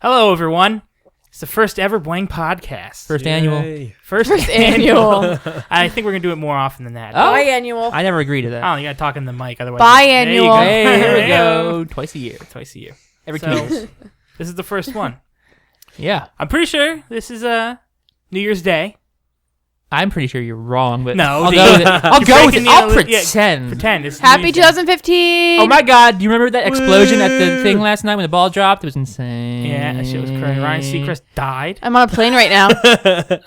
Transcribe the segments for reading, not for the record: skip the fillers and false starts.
Hello, everyone. It's the first ever BWANG podcast. First annual. First annual. I think we're going to do it more often than that. Oh, biannual. I never agree to that. Oh, you got to talk in the mic. Otherwise, Biannual. There you go. Hey, here we go. Twice a year. Twice a year. Every 2 years. This is the first one. Yeah. I'm pretty sure this is New Year's Day. I'm pretty sure you're wrong, but No, I'll go with it. I'll go with it. I'll Yeah, pretend. pretend. It's Happy New Year's Day. 2015. Oh my God! Do you remember that explosion at the thing last night when the ball dropped? It was insane. Yeah, that shit was crazy. Ryan Seacrest died. I'm on a plane right now.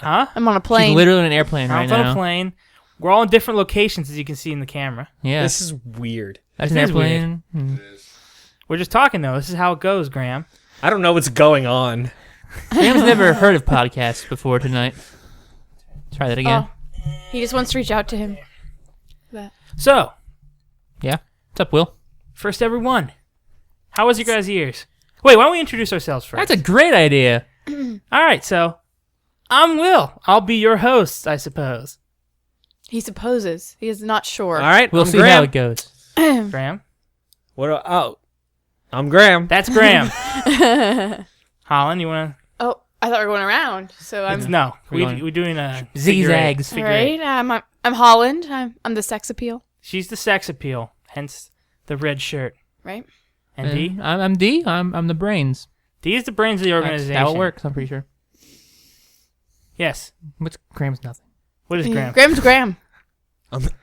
Huh? I'm on a She's plane. literally on an airplane I'm right on a now. plane. We're all in different locations, as you can see in the camera. Yeah, This is weird. that's it an is weird. airplane. Hmm. We're just talking, though. This is how it goes, Graham. I don't know what's going on. Graham's never heard of podcasts before tonight. Try that again. Oh, he just wants to reach out to him. So, Yeah. What's up, Will? first ever one. How was your guys' years? Wait, why don't we introduce ourselves first? That's a great idea. All right, so I'm Will. I'll be your host, I suppose. He supposes. He is not sure. All right, We'll I'm see Graham. how it goes. Graham? I'm Graham. That's Graham. Holland, you want Oh, I thought we were going around. So to? I'm. No, We're going we're doing a zigzags. figure All eight. right. I'm Holland. I'm the sex appeal. She's the sex appeal, hence the red shirt. Right. And D? I'm D. I'm the brains. D is the brains of the That's organization. how it works. I'm pretty sure. Yes. What's Graham's nothing? What is Graham? Graham's Graham.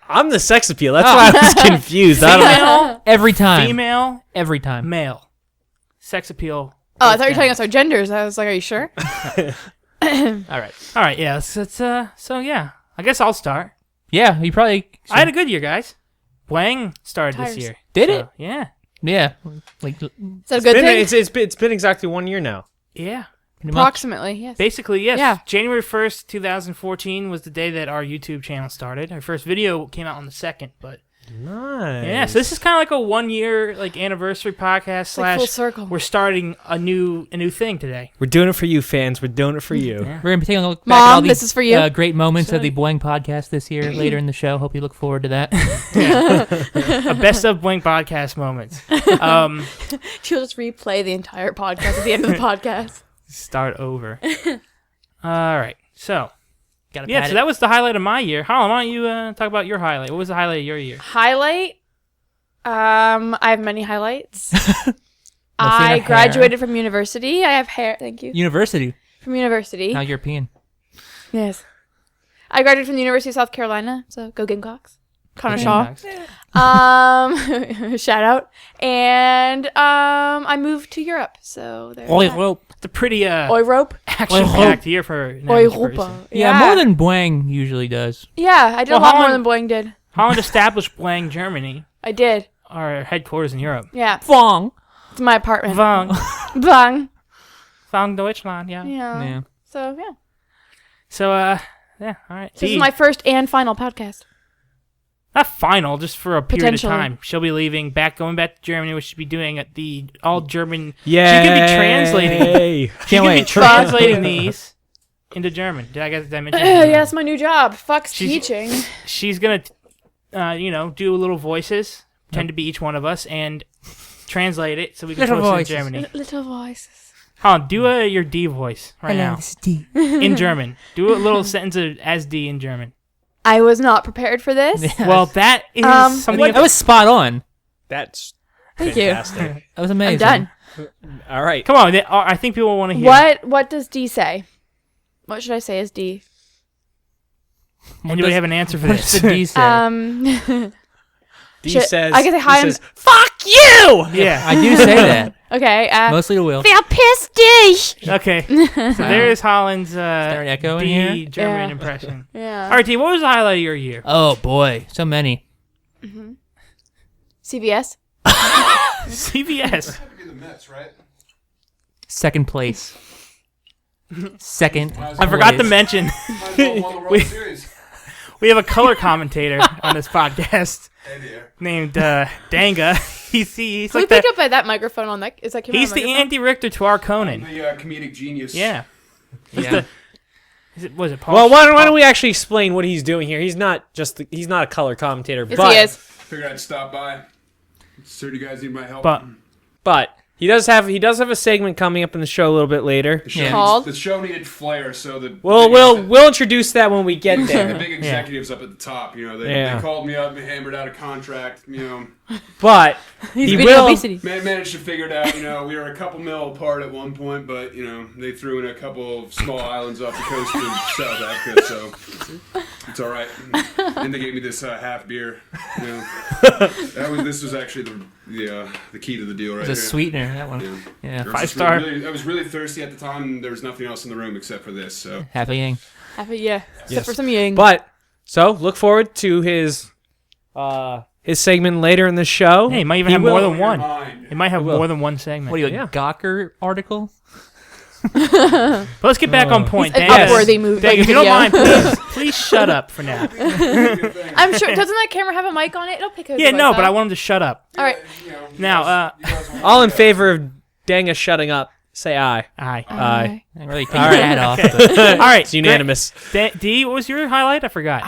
I'm the sex appeal. That's why I was confused. I don't know. Female, Every time. female, Every time. male. Sex appeal. Oh, I thought you were telling us our genders. I was like, are you sure? All right. All right, yeah. So yeah. I guess I'll start. Yeah, you probably I had a good year, guys. BWANG started Tires. this year. Did So, it? Yeah. Yeah, like Is that a good thing? It's been exactly 1 year now. Yeah. pretty much. Approximately, yes. Basically, yes. Yeah. January 1st, 2014 was the day that our YouTube channel started. Our first video came out on the 2nd, but Nice. yeah, so this is kind of like a 1 year anniversary podcast It's like full slash circle. we're starting a new thing today. We're doing it for you, fans. We're doing it for you. Yeah. We're going to be taking a look back at all Mom, these this is for you. great moments of Sorry. the BWANG podcast this year later in the show. Hope you look forward to that. A best of BWANG podcast moments. She'll just replay the entire podcast at the end of the podcast. Start over. All right. So, Gotta yeah, pat so it. that was the highlight of my year. Holland, why don't you talk about your highlight? What was the highlight of your year? Highlight. I have many highlights. Mostly I in a graduated from university. I have hair. Thank you. University. From university. Now European. Yes. I graduated from the University of South Carolina. So go Gamecocks. Connor Shaw. Shout out. And I moved to Europe. So there. Well, It's a pretty Europe. action-packed year for an average person. Europa. yeah, more than BWANG usually does. Yeah, I did Well, a lot more Holland- than Boeing did. Holland established BWANG Germany, I did. our headquarters in Europe. Yeah. BWANG. It's my apartment. BWANG. Bang. Deutschland, yeah. Yeah. Yeah. So yeah. So, yeah, all right. This D, is my first and final podcast. not final, just for a period of Potentially. time. She'll be leaving, going back to Germany, which she'll be doing at the all German. Yeah. She could be translating. She Can't could be wait. translating these into German. Did I mention? Yeah, that's my new job. Fuck's She's- teaching. She's gonna, do little voices, pretend to be each one of us, and translate it so we can Little post voices. it in Germany. Little voices. Holland, do your D voice right now This is D. in German. Do a little sentence as D in German. I was not prepared for this. Well, that is something. That was spot on. That's Thank you. fantastic. That was amazing. I'm done. All right. Come on, I think people want to hear. What does D say? What should I say as D? Anybody have an answer for What does this? the D say? D Shit, says. I can say hi, He I'm- says, "Fuck you." Yeah. I do say that. Okay. Mostly to Will. Verpiss dich! Okay. So there is Holland's there an echo in D here? German Yeah. impression. Yeah. All right, D, what was the highlight of your year? Oh boy, so many. CVS. CVS. Had to be the Mets, right? Second place. Second. I forgot to mention Might as well won the World Series. we have a color commentator on this podcast Hey there. named Danga. He's Who like picked the up by that microphone on that? Is that camera he's on the microphone? Andy Richter to our Conan. The comedic genius. Yeah. He's Yeah. the- was it Paul? Well, why don't we actually explain what he's doing here? He's not a color commentator, Yes, but he is. Figured I'd stop by. Sir, do you guys need my help? But but He does have a segment coming up in the show a little bit later. Called? The show needed flair, so the We'll introduce that when we get the there. big executives up at the top, they called me up and hammered out a contract, But He's he beating will. obesity. managed to figure it out. We were a couple mil apart at one point, but they threw in a couple of small islands off the coast of South Africa, so it's all right. And they gave me this half beer. This was actually the key to the deal right It's a here. sweetener, that one. Yeah. 5-star. I was really thirsty at the time, and there was nothing else in the room except for this. So Happy Yang. Except for some yang. But so look forward to his segment later in the show. Hey, he might even have more than one. Mind. He might have will. more than one segment. What are you, a Yeah. Gawker article? But let's get back on point. It's an Dan, upworthy movie. Dan, if you don't mind, please shut up for now. I'm sure. Doesn't that camera have a mic on it? It'll pick it. Yeah, no, but I want him to shut up. All right. Now, All in favor of Danga shutting up, say aye. aye. Aye. I really take your hat off. All right, It's unanimous. D, what was your highlight? I forgot.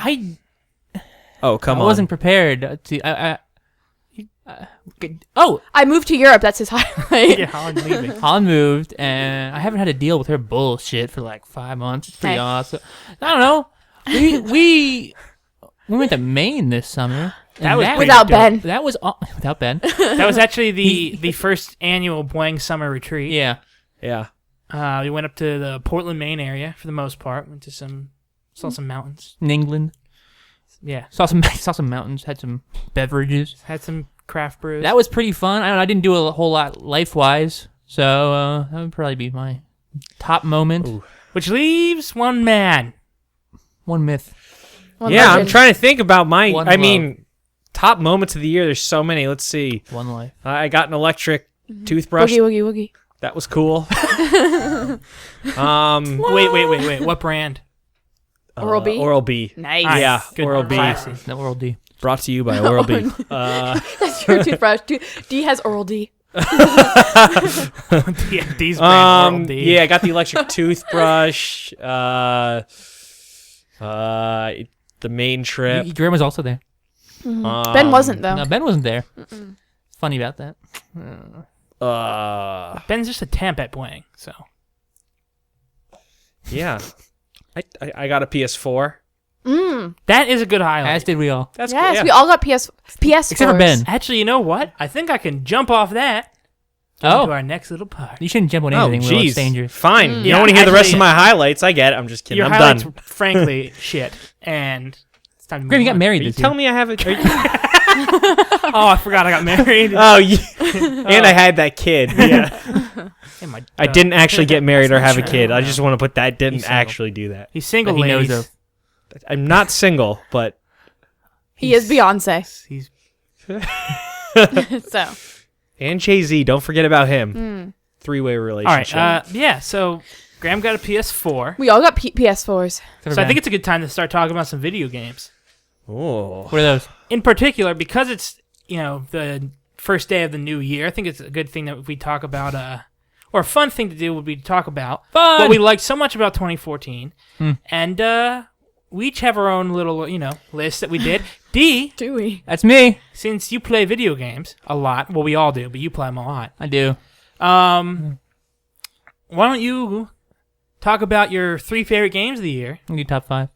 Oh, come I on. wasn't prepared to. Oh, I moved to Europe. That's his highlight. Yeah, Holland leaving. Holland moved, and I haven't had to deal with her bullshit for like 5 months. It's pretty Hey. awesome. I don't know. We went to Maine this summer. That was pretty Without dope. Ben. That was without Ben. That was actually the first annual BWANG summer retreat. Yeah. Yeah. We went up to the Portland, Maine area for the most part. Went to saw some mountains. In England, Yeah, saw some mountains. Had some beverages. had some craft brews. That was pretty fun. I didn't do a whole lot life wise, so that would probably be my top moment. Ooh. Which leaves one man. One myth. One Yeah, I'm legend. trying to think about my. One I love. mean, top moments of the year. There's so many. Let's see. One life. I got an electric toothbrush. Woogie, woogie, woogie. That was cool. Wait. What brand? Oral B? Oral B. Nice. Nice. Yeah, Good. Oral B. Classy. The Oral D. Brought to you by Oral B. That's your toothbrush. D has Oral D. Yeah, D's brand. Oral D. Yeah, I got the electric toothbrush. The main trip. Graham was also there. Ben wasn't though. No, Ben wasn't there. Funny about that. Ben's just a temp at BWANG, so. Yeah. I got a PS4. That is a good highlight. As did we all. That's Yes, cool. Yeah. we all got PS. Except for Ben. Actually, you know what? I think I can jump off that Oh. into our next little part. You shouldn't jump on Oh, anything. Will. It's jeez. dangerous. Fine. You Yeah, don't want to hear the rest actually- of my highlights. I get it. I'm just kidding. Your I'm highlights, done. frankly, shit. And it's time to Graham, move you got on. married Are you this year. telling me I have a... Oh, I forgot I got married. Oh, and I had that kid. Yeah. Hey, my- I didn't actually get married or that's have a not kid. true. I just want to put that. Didn't He's single. actually do that. He's single, But he knows ladies. I'm not single, but He is Beyonce. He's So and Jay-Z. Don't forget about him. Three-way all relationship. right. Yeah. So Graham got a PS4. we all got PS4s. Except for So I Ben. think it's a good time to start talking about some video games. Oh. What are those? In particular, because it's the first day of the new year, I think it's a good thing that we talk about. Or a fun thing to do would be to talk about Fun! what we liked so much about 2014, and we each have our own little list that we did. D, Do we? That's me. since you play video games a lot, well, we all do, but you play them a lot. I do. Why don't you talk about your 3 favorite games of the year, I'll do top 5.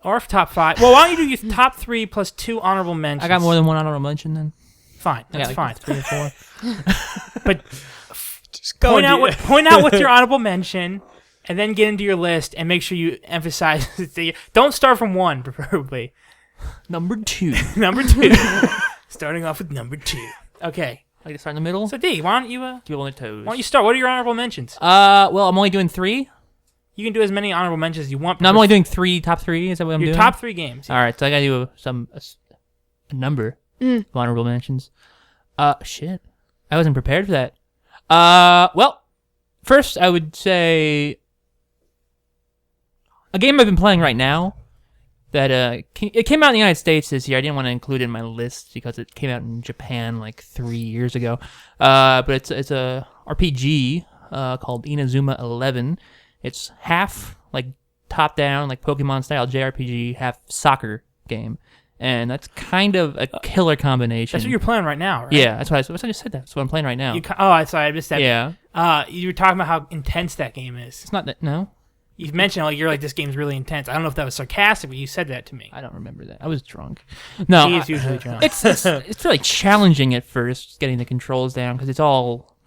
or top 5? Well, why don't you do your top 3 plus 2 honorable mentions? I got more than one honorable mention then. Fine, I that's got like fine. 3 or 4. But Just go point and out do- point out what's your honorable mention, and then get into your list and make sure you emphasize don't start from 1, preferably. Number 2. Number 2. Starting off with number 2. Okay. I like to start in the middle. So D, why don't you Keep on the toes. start? What are your honorable mentions? Well, I'm only doing 3. You can do as many honorable mentions as you want. No, I'm only doing 3, top 3. Is that what I'm your doing? top 3 games. All right, so I gotta do a number of honorable mentions. Shit, I wasn't prepared for that. Well, first I would say a game I've been playing right now that it came out in the United States this year. I didn't want to include it in my list because it came out in Japan like 3 years ago. But it's a RPG called Inazuma 11. It's half like top down like Pokemon style JRPG, half soccer game. and that's kind of a killer combination. That's what you're playing right now, right? Yeah, that's what I just said. That's what I'm playing right now. I'm sorry, I missed that. Yeah, You were talking about how intense that game is. it's not that. No, You mentioned you're like, this game's really intense. I don't know if that was sarcastic, but you said that to me. I don't remember that. I was drunk. No, He is usually drunk. it's really challenging at first getting the controls down because it's all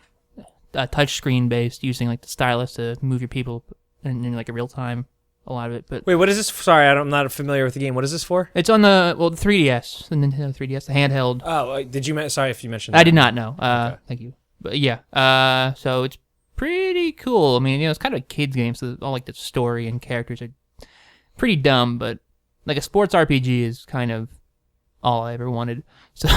touchscreen based, using like the stylus to move your people in like a real time. A lot of it, but Wait, what is this? Sorry, I'm not familiar with the game. What is this for? it's on the 3DS, the Nintendo 3DS, the handheld. Oh, did you? Sorry if you mentioned. I that. did not know. Okay. Thank you. But yeah, so it's pretty cool. I mean, it's kind of a kids game, so all like the story and characters are pretty dumb, but like a sports RPG is kind of all I ever wanted. So,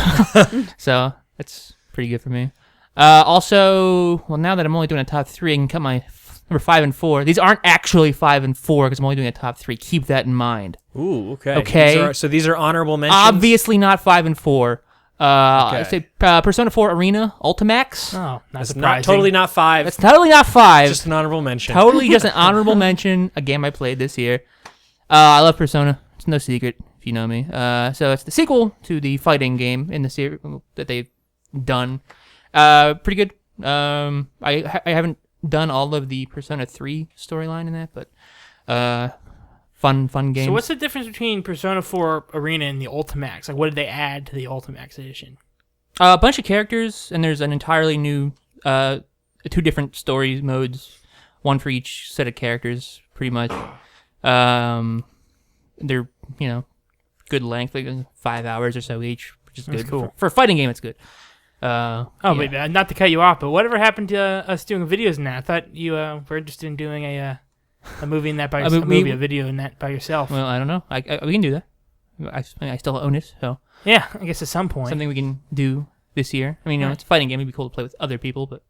so that's pretty good for me. Also, well, now that I'm only doing a top 3, I can cut my number 5 and 4. These aren't actually 5 and 4 because I'm only doing a top 3. Keep that in mind. Ooh, okay. Okay. So these are honorable mentions. Obviously not 5 and 4. I say Persona 4 Arena Ultimax. Oh, not That's surprising. totally not 5. That's totally not 5. Just an honorable mention. Totally just an honorable mention. A game I played this year. I love Persona. It's no secret if you know me. So it's the sequel to the fighting game in the series that they've done. Pretty good. I haven't done all of the Persona 3 storyline in that, but fun game. So what's the difference between Persona 4 Arena and the Ultimax? Like, what did they add to the Ultimax edition? A bunch of characters, and there's an entirely new 2 different story modes, one for each set of characters, pretty much. They're, good length, like 5 hours or so each, which is That's good. cool. For a fighting game, it's good. Oh, yeah. but not to cut you off, but whatever happened to us doing videos in that? I thought you were interested in doing a movie in that by yourself, a video in that by yourself. Well, I don't know. We can do that. I still own it, so Yeah, I guess at some point. something we can do this year. I mean, it's a fighting game. It'd be cool to play with other people, but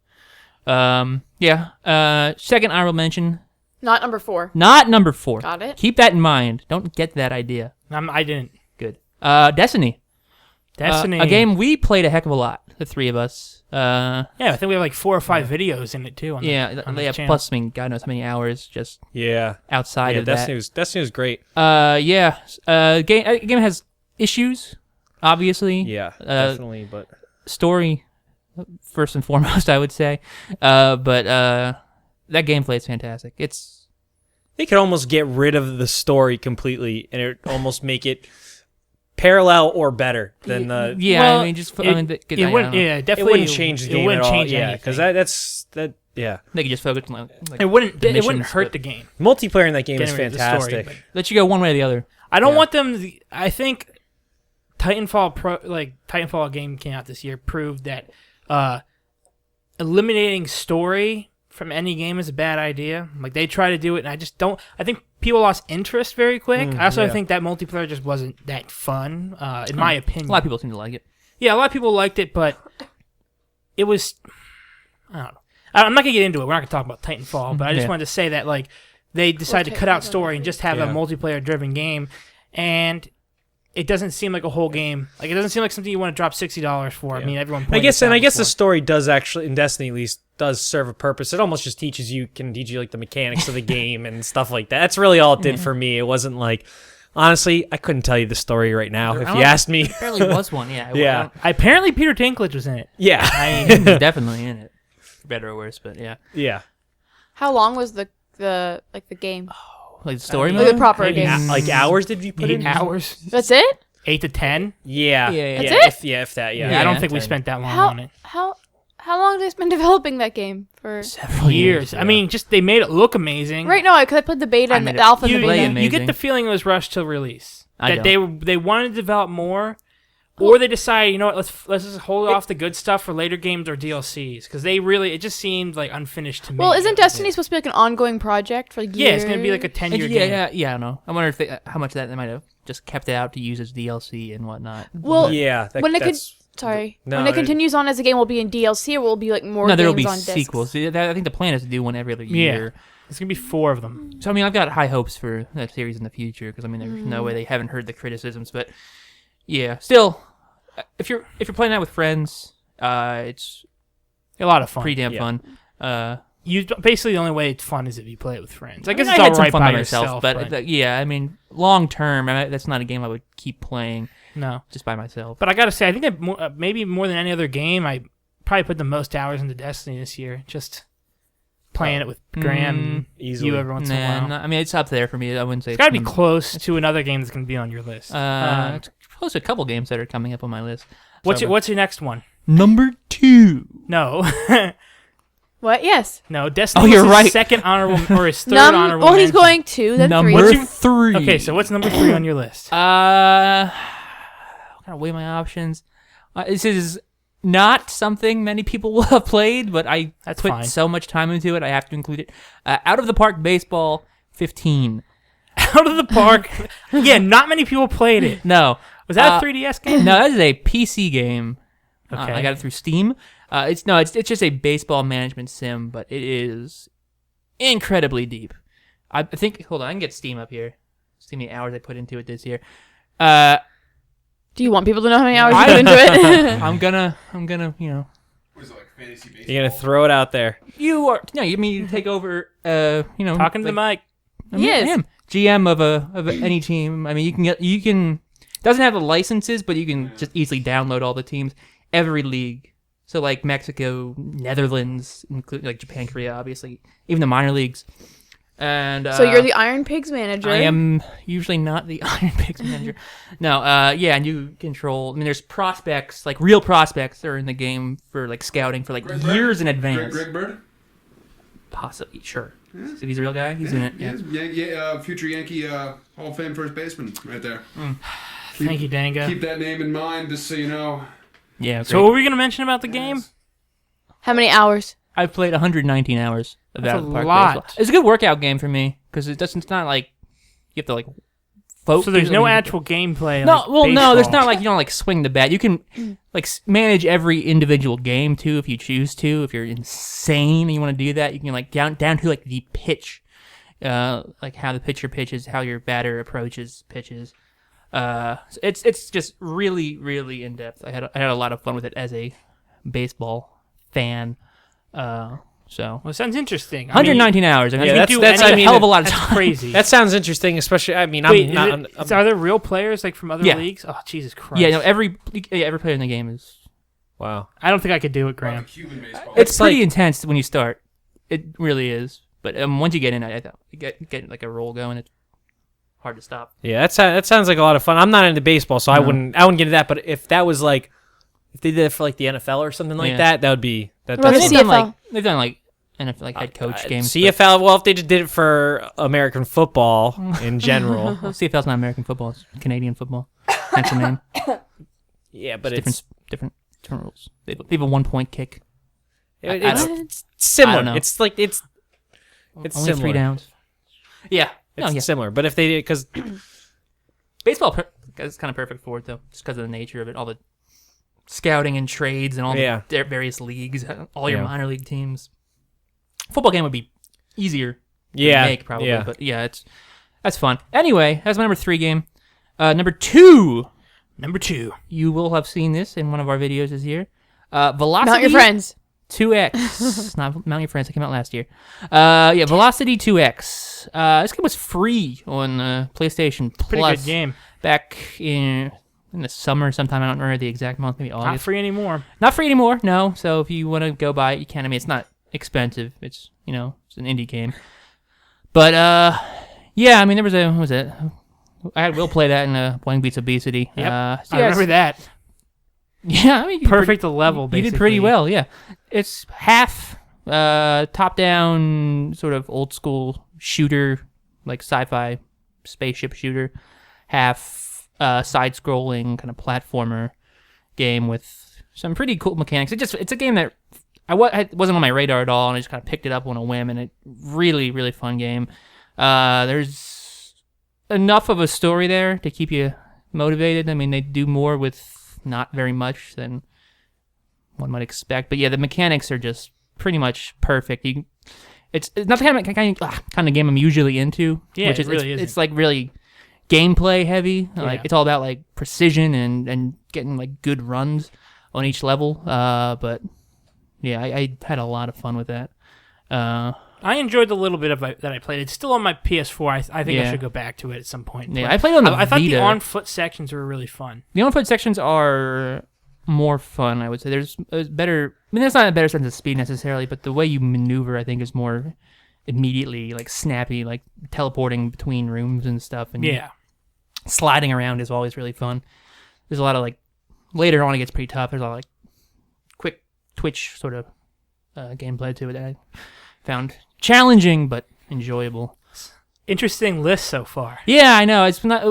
yeah. Second honorable mention. Not number 4. Not number 4. Got it. Keep that in mind. Don't get that idea. I didn't. Good. Destiny. Destiny. A game we played a heck of a lot, the 3 of us. Yeah, I think we have like 4 or 5 videos in it too. On the channel. Plus, I mean, God knows how many hours just outside of Destiny was great. that. Game has issues, obviously. Yeah, definitely, but Story, first and foremost, I would say. But that gameplay is fantastic. they could almost get rid of the story completely, and it almost make it parallel or better than the. Yeah, Well, I mean, just it wouldn't. Yeah, It definitely. wouldn't change the game It wouldn't at all. change Yeah, anything. because that's. Yeah, they could just focus on like It wouldn't. It missions, wouldn't hurt but- the game. multiplayer in that game is Getting rid of the story, fantastic. but- let you go one way or the other. I don't Yeah. want them. I think Titanfall game came out this year proved that eliminating story from any game is a bad idea. Like they try to do it, and I just don't. I think people lost interest very quick. I also yeah. think that multiplayer just wasn't that fun, in my opinion. A lot of people seem to like it. Yeah, a lot of people liked it, but it was. I don't know. I'm not gonna get into it. We're not gonna talk about Titanfall, but I just Yeah. wanted to say that like they decided to cut out story and just have a Yeah. multiplayer-driven game, and it doesn't seem like a whole game. Like it doesn't seem like something you want to drop $60 for. I mean, everyone. I pointed guess, this and out I guess the before. story does actually, in Destiny at least, does serve a purpose. It almost just can teach you like the mechanics of the game and stuff like that. That's really all it did for me. It wasn't like, honestly, I couldn't tell you the story right now if you asked me. There barely was one. Yeah. Yeah. Apparently, Peter Dinklage was in it. Yeah, He's definitely in it. For better or worse, but yeah. yeah. How long was the game? Like the story Like mode. the proper maybe game. Like hours did you put 8 in? hours, That's it? 8 to 10. Yeah, Yeah, That's yeah. it? If that, yeah. Yeah, I don't Yeah. think we spent that long How on it. how long have they been developing that game for? Several Years. I mean, just they made it look amazing. Right now, because I put the beta and mean, the alpha and You, the play beta. amazing. you get the feeling it was rushed to release. I That don't. they wanted to develop more, or they decided, you know what, let's just hold off the good stuff for later games or DLCs, because it just seemed like unfinished to me. Well, isn't Destiny supposed to be like an ongoing project for years? Yeah, it's gonna be like a 10-year game. Yeah. I don't know. I wonder if how much of that they might have just kept it out to use as DLC and whatnot. Well, Yeah, when it that's no, when it it- continues on as a game, will be in DLC or will it be like more No, there will games be on discs? sequels. I think the plan is to do one every other Yeah. year. It's gonna be 4 of them. So I mean, I've got high hopes for that series in the future because I mean, there's no way they haven't heard the criticisms, but yeah, still, if you're playing that with friends, it's A lot of fun. pretty damn Yeah. fun. basically the only way it's fun is if you play it with friends. I guess mean, it's I all had some right fun by by yourself, myself, but yeah, I mean, long term, that's not a game I would keep playing no. just by myself. But I gotta say, I think that maybe more than any other game, I probably put the most hours into Destiny this year. Just playing it with Graham and easily. you every once in a while. I mean, it's up there for me. I wouldn't say It's got to be close to another game that's going to be on your list. It's close to a couple games that are coming up on my list. What's your next one? Number 2. No. What? Yes. No, Destiny Oh, you're was his right. second honorable or his third honorable Well, he's mention. going 2, then 3. Number 3. Okay, so what's number 3 on your list? I gotta weigh my options. This is not something many people will have played, but I That's put fine. so much time into it, I have to include it. Out of the Park Baseball 15. Out of the Park. Yeah, not many people played it. No. Was that a 3DS game? No, that is a PC game. Okay. I got it through Steam. It's just a baseball management sim, but it is incredibly deep. I think. Hold on, I can get Steam up here. See how many hours I put into it this year. Do you want people to know how many hours you put into it? I'm gonna, What is it, like fantasy baseball? You're gonna throw it out there. you take over. Talking to the mic. Yes. I am GM of any team. I mean, you can doesn't have the licenses, but you can just easily download all the teams. Every league. So like Mexico, Netherlands, including like Japan, Korea, obviously, even the minor leagues. And So you're the Iron Pigs manager. I am usually not the Iron Pigs manager. No, and you control. I mean, there's prospects, like real prospects, that are in the game for like scouting for like Greg years in Bird? advance. Greg Bird? Possibly, sure. If he's a real guy, he's in it. Yeah. Future Yankee Hall of Fame first baseman right there. Thank you, Danga. Keep that name in mind, just so you know. Yeah. So what were we going to mention about the game? How many hours? I've played 119 hours of That's Out of the a Park lot. Baseball. It's a good workout game for me because it's not like you have to like focus. So there's no I mean, actual gameplay. No, like well, no, there's baseball. not like you don't like swing the bat. You can like manage every individual game too if you choose to. If you're insane and you want to do that, you can like down to like the pitch, like how the pitcher pitches, how your batter approaches pitches. It's just really really in depth. I had a lot of fun with it as a baseball fan. So Well, it sounds interesting. 119 hours. I mean, Yeah, that's that's- a I mean, hell of a lot of That's time. crazy. That sounds interesting, especially. I mean, Wait, I'm not. are there real players like from other Yeah. leagues? Oh, Jesus Christ. Yeah, no, every player in the game is. Wow. I don't think I could do it, About Graham. the Cuban baseball. It's pretty like- intense when you start. It really is. But once you get in, I get like a roll going. It's hard to stop. Yeah, that sounds like a lot of fun. I'm not into baseball, so I wouldn't get into that. But if that was like, if they did it for like the NFL or something like Yeah. that would be that. What about That's the They've done like NFL, like head coach games. CFL. Well, if they just did it for American football in general, But CFL's not American football; it's Canadian football. Hence the name. yeah, but It's it's different rules. They have a 1-point kick. it's What? similar. I don't know. It's like it's Only similar. 3 downs. Yeah. It's similar. But if they did, because Baseball is kind of perfect for it though, just because of the nature of it, all the scouting and trades and all Yeah. the various leagues, all your Yeah. minor league teams. Football game would be easier to yeah, make probably, yeah. but yeah, that's fun. Anyway, that's my number 3 game. Number 2, Number 2. you will have seen this in one of our videos this year. Velocity Not your friends. 2X. Not Mount Your Friends. That came out last year. Yeah, Velocity 2X. This game was free on PlayStation Plus. Pretty good game. Back in the summer sometime. I don't remember the exact month. Maybe Not August. free anymore. Not free anymore. No. So if you want to go buy it, you can. I mean, it's not expensive. It's it's an indie game. But yeah. I mean, there was what was it? I had Will play that in BWANG Beats Obesity. Yep. So I remember that. Yeah, I mean, Perfect level, You basically. did pretty well, yeah. It's half top-down, sort of old-school shooter, like sci-fi spaceship shooter, half side-scrolling kind of platformer game with some pretty cool mechanics. It's a game that it wasn't on my radar at all, and I just kind of picked it up on a whim, and it really, really fun game. There's enough of a story there to keep you motivated. I mean, they do more with not very much than one might expect, but yeah, the mechanics are just pretty much perfect. It's not the kind of game I'm usually into. Yeah, which it really it's isn't. like really gameplay heavy. Like Yeah. it's all about like precision and getting like good runs on each level. But yeah, I had a lot of fun with that. I enjoyed the little bit of that I played. It's still on my PS4. I think I Yeah. should go back to it at some point. Yeah, But I played on the I thought the Vita. on-foot sections were really fun. The on-foot sections are more fun, I would say. There's better. I mean, there's not a better sense of speed necessarily, but the way you maneuver, I think, is more immediately like snappy, like teleporting between rooms and stuff. And Yeah. sliding around is always really fun. There's a lot of like later on it gets pretty tough. There's a lot of like quick twitch sort of gameplay to it that I found challenging but enjoyable. Interesting list so far. Yeah, I know. It's not.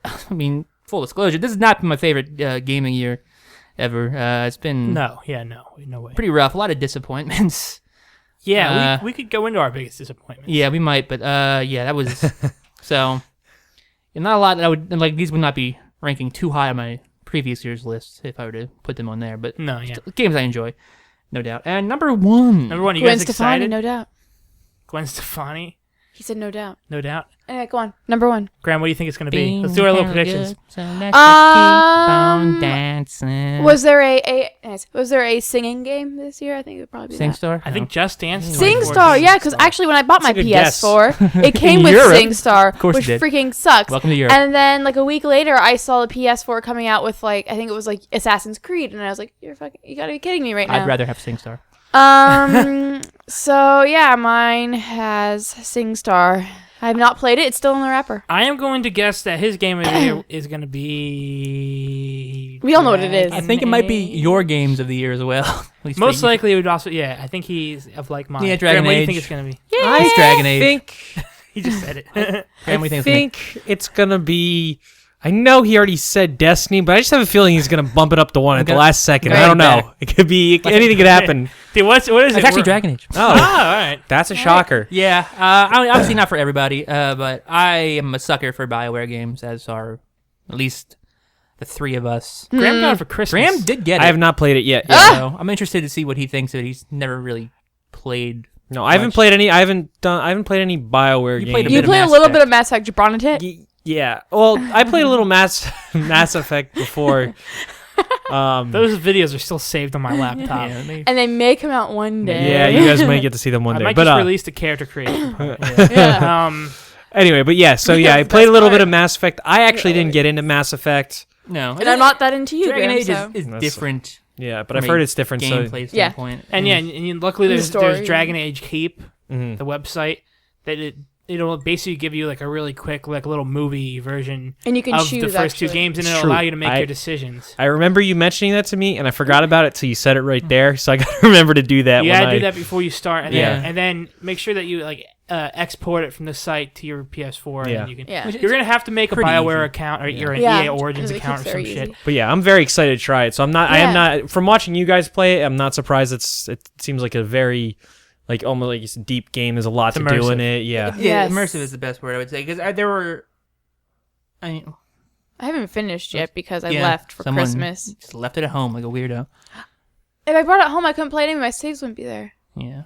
I mean, full disclosure, this has not been my favorite gaming year ever. It's been No way. pretty rough. A lot of disappointments. Yeah, we could go into our biggest disappointment. Yeah, we might, but yeah, that was so. And not a lot that I would like. These would not be ranking too high on my previous year's list if I were to put them on there. But No, yeah. games I enjoy, no doubt. And number one, Number one, you Gwen guys Stefani, excited? no doubt. Gwen Stefani, He said no doubt. no doubt. Anyway, go on. Number one. Graham, what do you think it's going to be? Let's do our little predictions. So let's just keep on Um, dancing. Was there a singing game this year? I think it would probably be that. SingStar? I think Just Dance. is SingStar, yeah, because actually when I bought my That's a good guess. PS4, it came In with Europe. SingStar, Of course which it did. freaking sucks. Welcome to Europe. And then like a week later, I saw the PS4 coming out with like I think it was like Assassin's Creed, and I was like, you gotta be kidding me right now. I'd rather have SingStar. So yeah, mine has SingStar. I have not played it. It's still in the wrapper. I am going to guess that his game of the year is going to be. We all know what it is. I think it might be your games of the year as well. At least Most for you. likely, it would also. Yeah, I think he's of like mine. Yeah, Dragon Graham, what do you Age. think it's going to be? It's Dragon Age. think He just said it. Graham, what do you I think it's think it's gonna be. I know he already said Destiny, but I just have a feeling he's gonna bump it up to one at the Okay. last second. Right I don't know. back. It could be anything could happen. Dude, what is It's it? actually Dragon Age. Oh, all right. that's a shocker. Yeah, obviously not for everybody, but I am a sucker for BioWare games, as are at least the three of us. Graham got it for Christmas. Graham did get it. I have not played it yet. So I'm interested to see what he thinks of it. He's never really played. No, I haven't Much. played any. I haven't played any BioWare You games. played a You bit of played a Mass little Effect. bit of Mass Effect. You brought it. Yeah. Well, I played a little Mass Effect before. Those videos are still saved on my laptop. Yeah, maybe- And they may come out one day. Yeah, you guys might get to see them one I day. might But just release the character creation. Yeah. anyway, but yeah. So yeah, I That's played a little part. bit of Mass Effect. I actually didn't get into Mass Effect. no, And I'm not that into you, Dragon Graham, Age so. is That's- different. Yeah, but from I've a heard it's different. So gameplay Yeah. standpoint. And yeah, luckily The there's story. Dragon Age Keep, Mhm. the website that it'll basically give you like a really quick like little movie version And you can of choose the first two actually. games, and It's it'll true. allow you to make I- your decisions. I remember you mentioning that to me, and I forgot about it till you said it right there. So I got to remember to do that. You when gotta I, do that before you start, and Yeah. then and then make sure that you like export it from the site to your PS4, and Yeah. then you can. Yeah. Which You're gonna have to make a pretty BioWare easy. account or you're an Yeah. EA Origins It account or keeps some very shit. easy. But yeah, I'm very excited to try it. So I am Yeah. not from watching you guys play it. I'm not surprised. It seems like a very like almost like it's a deep game. There's a lot It's to do in immersive. it. Yeah. Yeah, Yes. immersive is the best word I would say because there were. I I haven't finished yet because I yeah, left for someone Christmas. Just left it at home like a weirdo. If I brought it home, I couldn't play it anyway. My saves wouldn't be there. Yeah,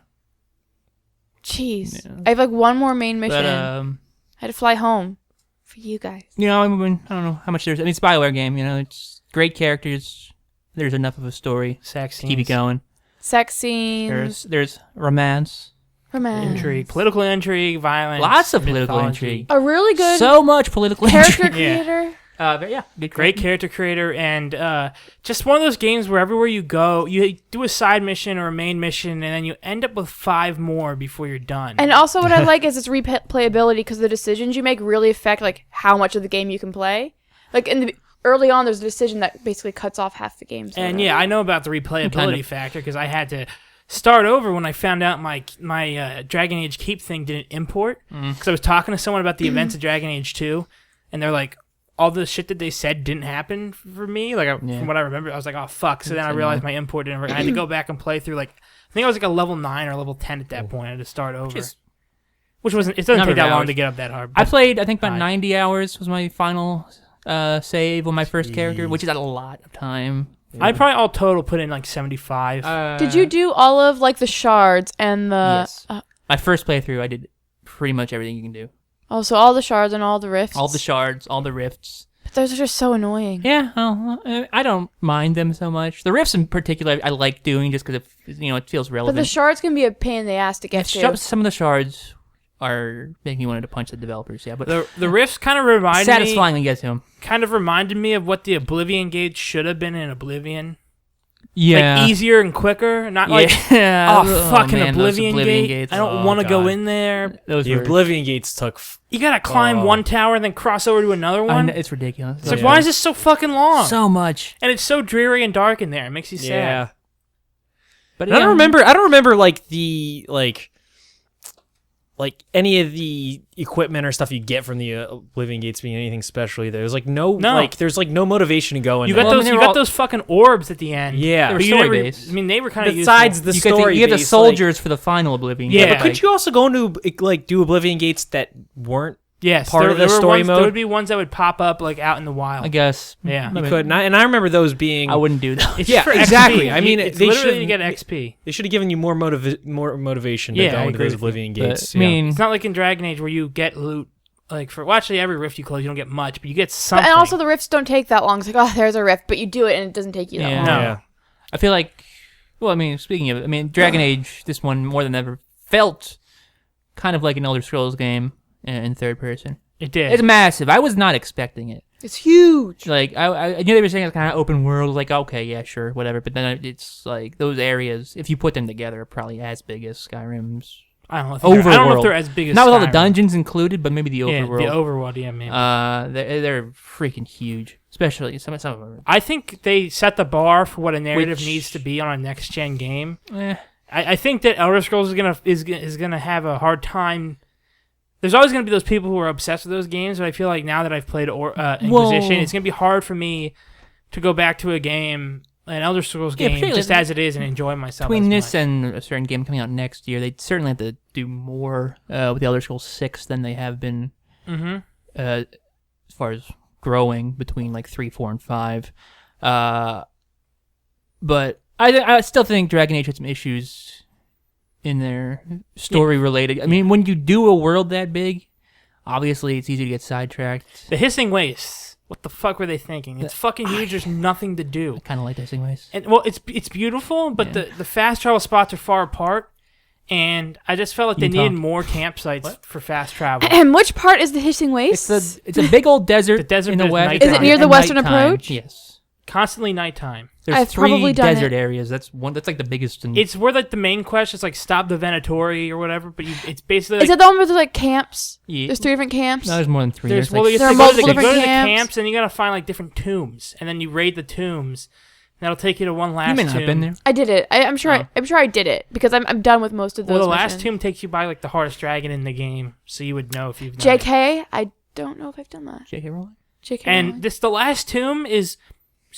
Jeez. Yeah. I have like one more main mission. but I had to fly home for you guys. you know, I mean, I don't know how much there's. I mean, it's a BioWare game. You know, it's great characters. There's enough of a story Sex to keep it scenes, going. Sex scenes, There's romance. romance, intrigue, political intrigue, violence, Lots of political mythology. intrigue. a really good So much political character intrigue. Yeah. creator. But yeah, good Great character creator, and just one of those games where everywhere you go, you do a side mission or a main mission, and then you end up with 5 more before you're done. And also, what I like is its replayability because the decisions you make really affect like how much of the game you can play. Like early on, there's a decision that basically cuts off half the game. So And yeah, I know about the replayability Kind of. factor because I had to start over when I found out my Dragon Age Keep thing didn't import. Because I was talking to someone about the events of Dragon Age 2, and they're like, all the shit that they said didn't happen for me. Like Yeah. from what I remember, I was like, oh fuck. So then I That's realized my import didn't work. I had to go back and play through like I think I was like a level 9 or level 10 at that point. I had to start over. is Which wasn't. It doesn't number take that of long hours. to get up that hard. I played, I think, about Fine. 90 hours was my final save on my first character, which is a lot of time. I probably all total put in like 75. Did you do all of like the shards and the? Yes. My first playthrough, I did pretty much everything you can do. Oh, so all the shards and all the rifts. All the shards, all the rifts. those are just so annoying. Yeah, I don't mind them so much. The rifts in particular, I like doing just because it feels But relevant. the shards can be a pain in the ass to get to. Some of the shards are making me want to punch the developers. Yeah, but The rifts kind of reminded satisfying to get to them. Kind of reminded me of what the Oblivion Gate should have been in Oblivion. Yeah, Like easier and quicker, not like fucking man, those Oblivion Gate. Gates. I don't want to go in there. Those The were, Oblivion Gates took. You gotta climb one tower and then cross over to another one. it's ridiculous. It's like, why is this so fucking long? So much? And it's so dreary and dark in there. It makes you sad. Yeah. But I don't remember like the like any of the equipment or stuff you get from the Oblivion Gates being anything special either. There's like there's like no motivation to go in. You there. got those. You got those fucking orbs at the end. Yeah. They were But you story never- based. I mean, they were kind of Besides the story, You get the based, soldiers for the final Oblivion. Yeah, Gate. but could you also go into like do Oblivion Gates that weren't yes, part of the there were story ones, mode? There would be ones that would pop up like out in the wild. I guess. Yeah. you could? And I remember those being. I wouldn't do that. It's Yeah, for exactly. XP. I mean, it's they literally should- to get XP. They should have given you more motivation to Yeah, go I into agree those with you. Oblivion But, Gates. I mean, It's not like in Dragon Age where you get loot. Like for actually every rift you close, you don't get much, but you get something. And also the rifts don't take that long. It's like, oh, there's a rift, but you do it and it doesn't take you that Yeah. long. No. Yeah. I feel like, well, I mean, speaking of it, Dragon Age, this one more than ever felt kind of like an Elder Scrolls game in third person. it did. It's massive. I was not expecting it. It's huge. Like I knew they were saying it's kind of open world. Like okay, yeah, sure, whatever. But then it's like those areas, if you put them together, are probably as big as Skyrim's. I don't know. I don't know if Overworld. they're as big as Not with all the Skyrim. dungeons included, but maybe the Yeah, overworld. the overworld. Yeah, maybe. They're freaking huge, especially some of them. I think they set the bar for what a narrative Which- needs to be on a next gen game. Are, I think that Elder Scrolls is gonna have a hard time. There's always gonna be those people who are obsessed with those games, but I feel like now that I've played Inquisition, Well- it's gonna be hard for me to go back to an Elder Scrolls Yeah, game, particularly just as it is, and enjoy myself. between as this much. and a certain game coming out next year, they certainly have to do more with the Elder Scrolls 6 than they have been as far as growing between like 3, 4, and 5. But I still think Dragon Age had some issues in their story related. I mean, when you do a world that big, obviously it's easy to get sidetracked. The Hissing Wastes. What the fuck were they thinking? It's fucking huge. There's nothing to do. I kind of like Hissing Waste. And well, it's beautiful, but Yeah. the fast travel spots are far apart, and I just felt like they Utah. needed more campsites for fast travel. And which part is the Hissing Wastes? It's a big old desert, The desert in the is west. nighttime. Is it near at the Western nighttime. Approach? Yes. Constantly nighttime. There's I've 3 probably done desert it. areas. That's like the biggest. In, It's where like the main quest is like stop the Venatori or whatever, but it's basically Is like that the one where there's like camps? Yeah. There's 3 different camps. No, there's more than 3. there's like, you There have are to go to the, multiple you go to different the camps. camps and you gotta find like different tombs, and then you raid the tombs. And that'll take you to one last. you may not tomb. have been there. I did it. I'm sure. Oh. I'm sure I did it because I'm done with most of those. Well, the last missions. tomb takes you by like the hardest dragon in the game, so you would know if you've done it. JK. I don't know if I've done that. J.K. Rowling. JK. And Rowling. the last tomb is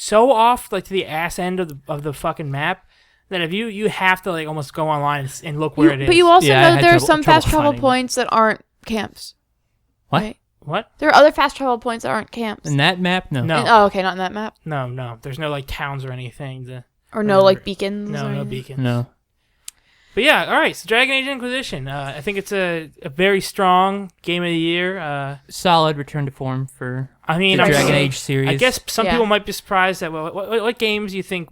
so off, like to the ass end of the fucking map, that if you have to like almost go online and look where it is. But you also Yeah, I know had there are trouble some fast travel finding it. points that aren't camps. What? Right? What? There are other fast travel points that aren't camps. In that map, no. No. Oh, okay, not in that map. No. There's no like towns or anything. Or no, like beacons. No, or no anything. beacons. No. But yeah, all right. So Dragon Age Inquisition. I think it's a very strong game of the year. Solid return to form for I mean, the I'm Dragon sure- Age series. I guess some Yeah. people might be surprised that what games do you think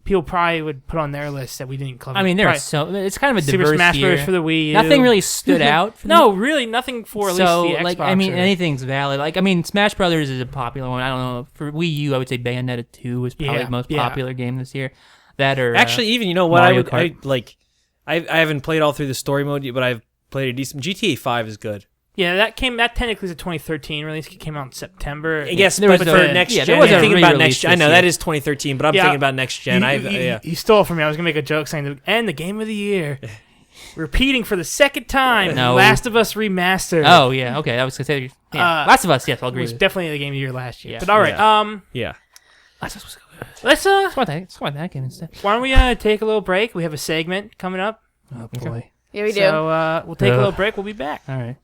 people probably would put on their list that we didn't cover? I mean, there are Probably so it's kind of a Super diverse Smash year. Bros. For the Wii U. Nothing really stood out. For No, really, nothing for at so, least the Xbox. like, I mean, or- anything's valid. Like, I mean, Smash Brothers is a popular one. I don't know. For Wii U, I would say Bayonetta 2 was probably Yeah, the most yeah. popular game this year. That or Actually, even you know what Mario I haven't played all through the story mode yet, but I've played a decent. GTA 5 is good. Yeah, that technically is a 2013 release. It came out in September. I guess, there but was for a- next yeah, gen, there was I'm a thinking about re-release next. I this know year. that is 2013, but I'm Yeah. thinking about next gen. You stole from me. I was gonna make a joke saying, "And the game of the year." Repeating for the second time, No. Last of Us Remastered. Oh yeah, okay. I was gonna say Last of Us. Yes, I'll It agree. was With definitely the game of the year last year. Yeah. But all right, Yeah. Last of Us was good. let's Let's go with that game instead. why don't we take a little break? We have a segment coming up. Oh boy. Yeah, we do. So we'll take a Ugh. little break. We'll be back. All right.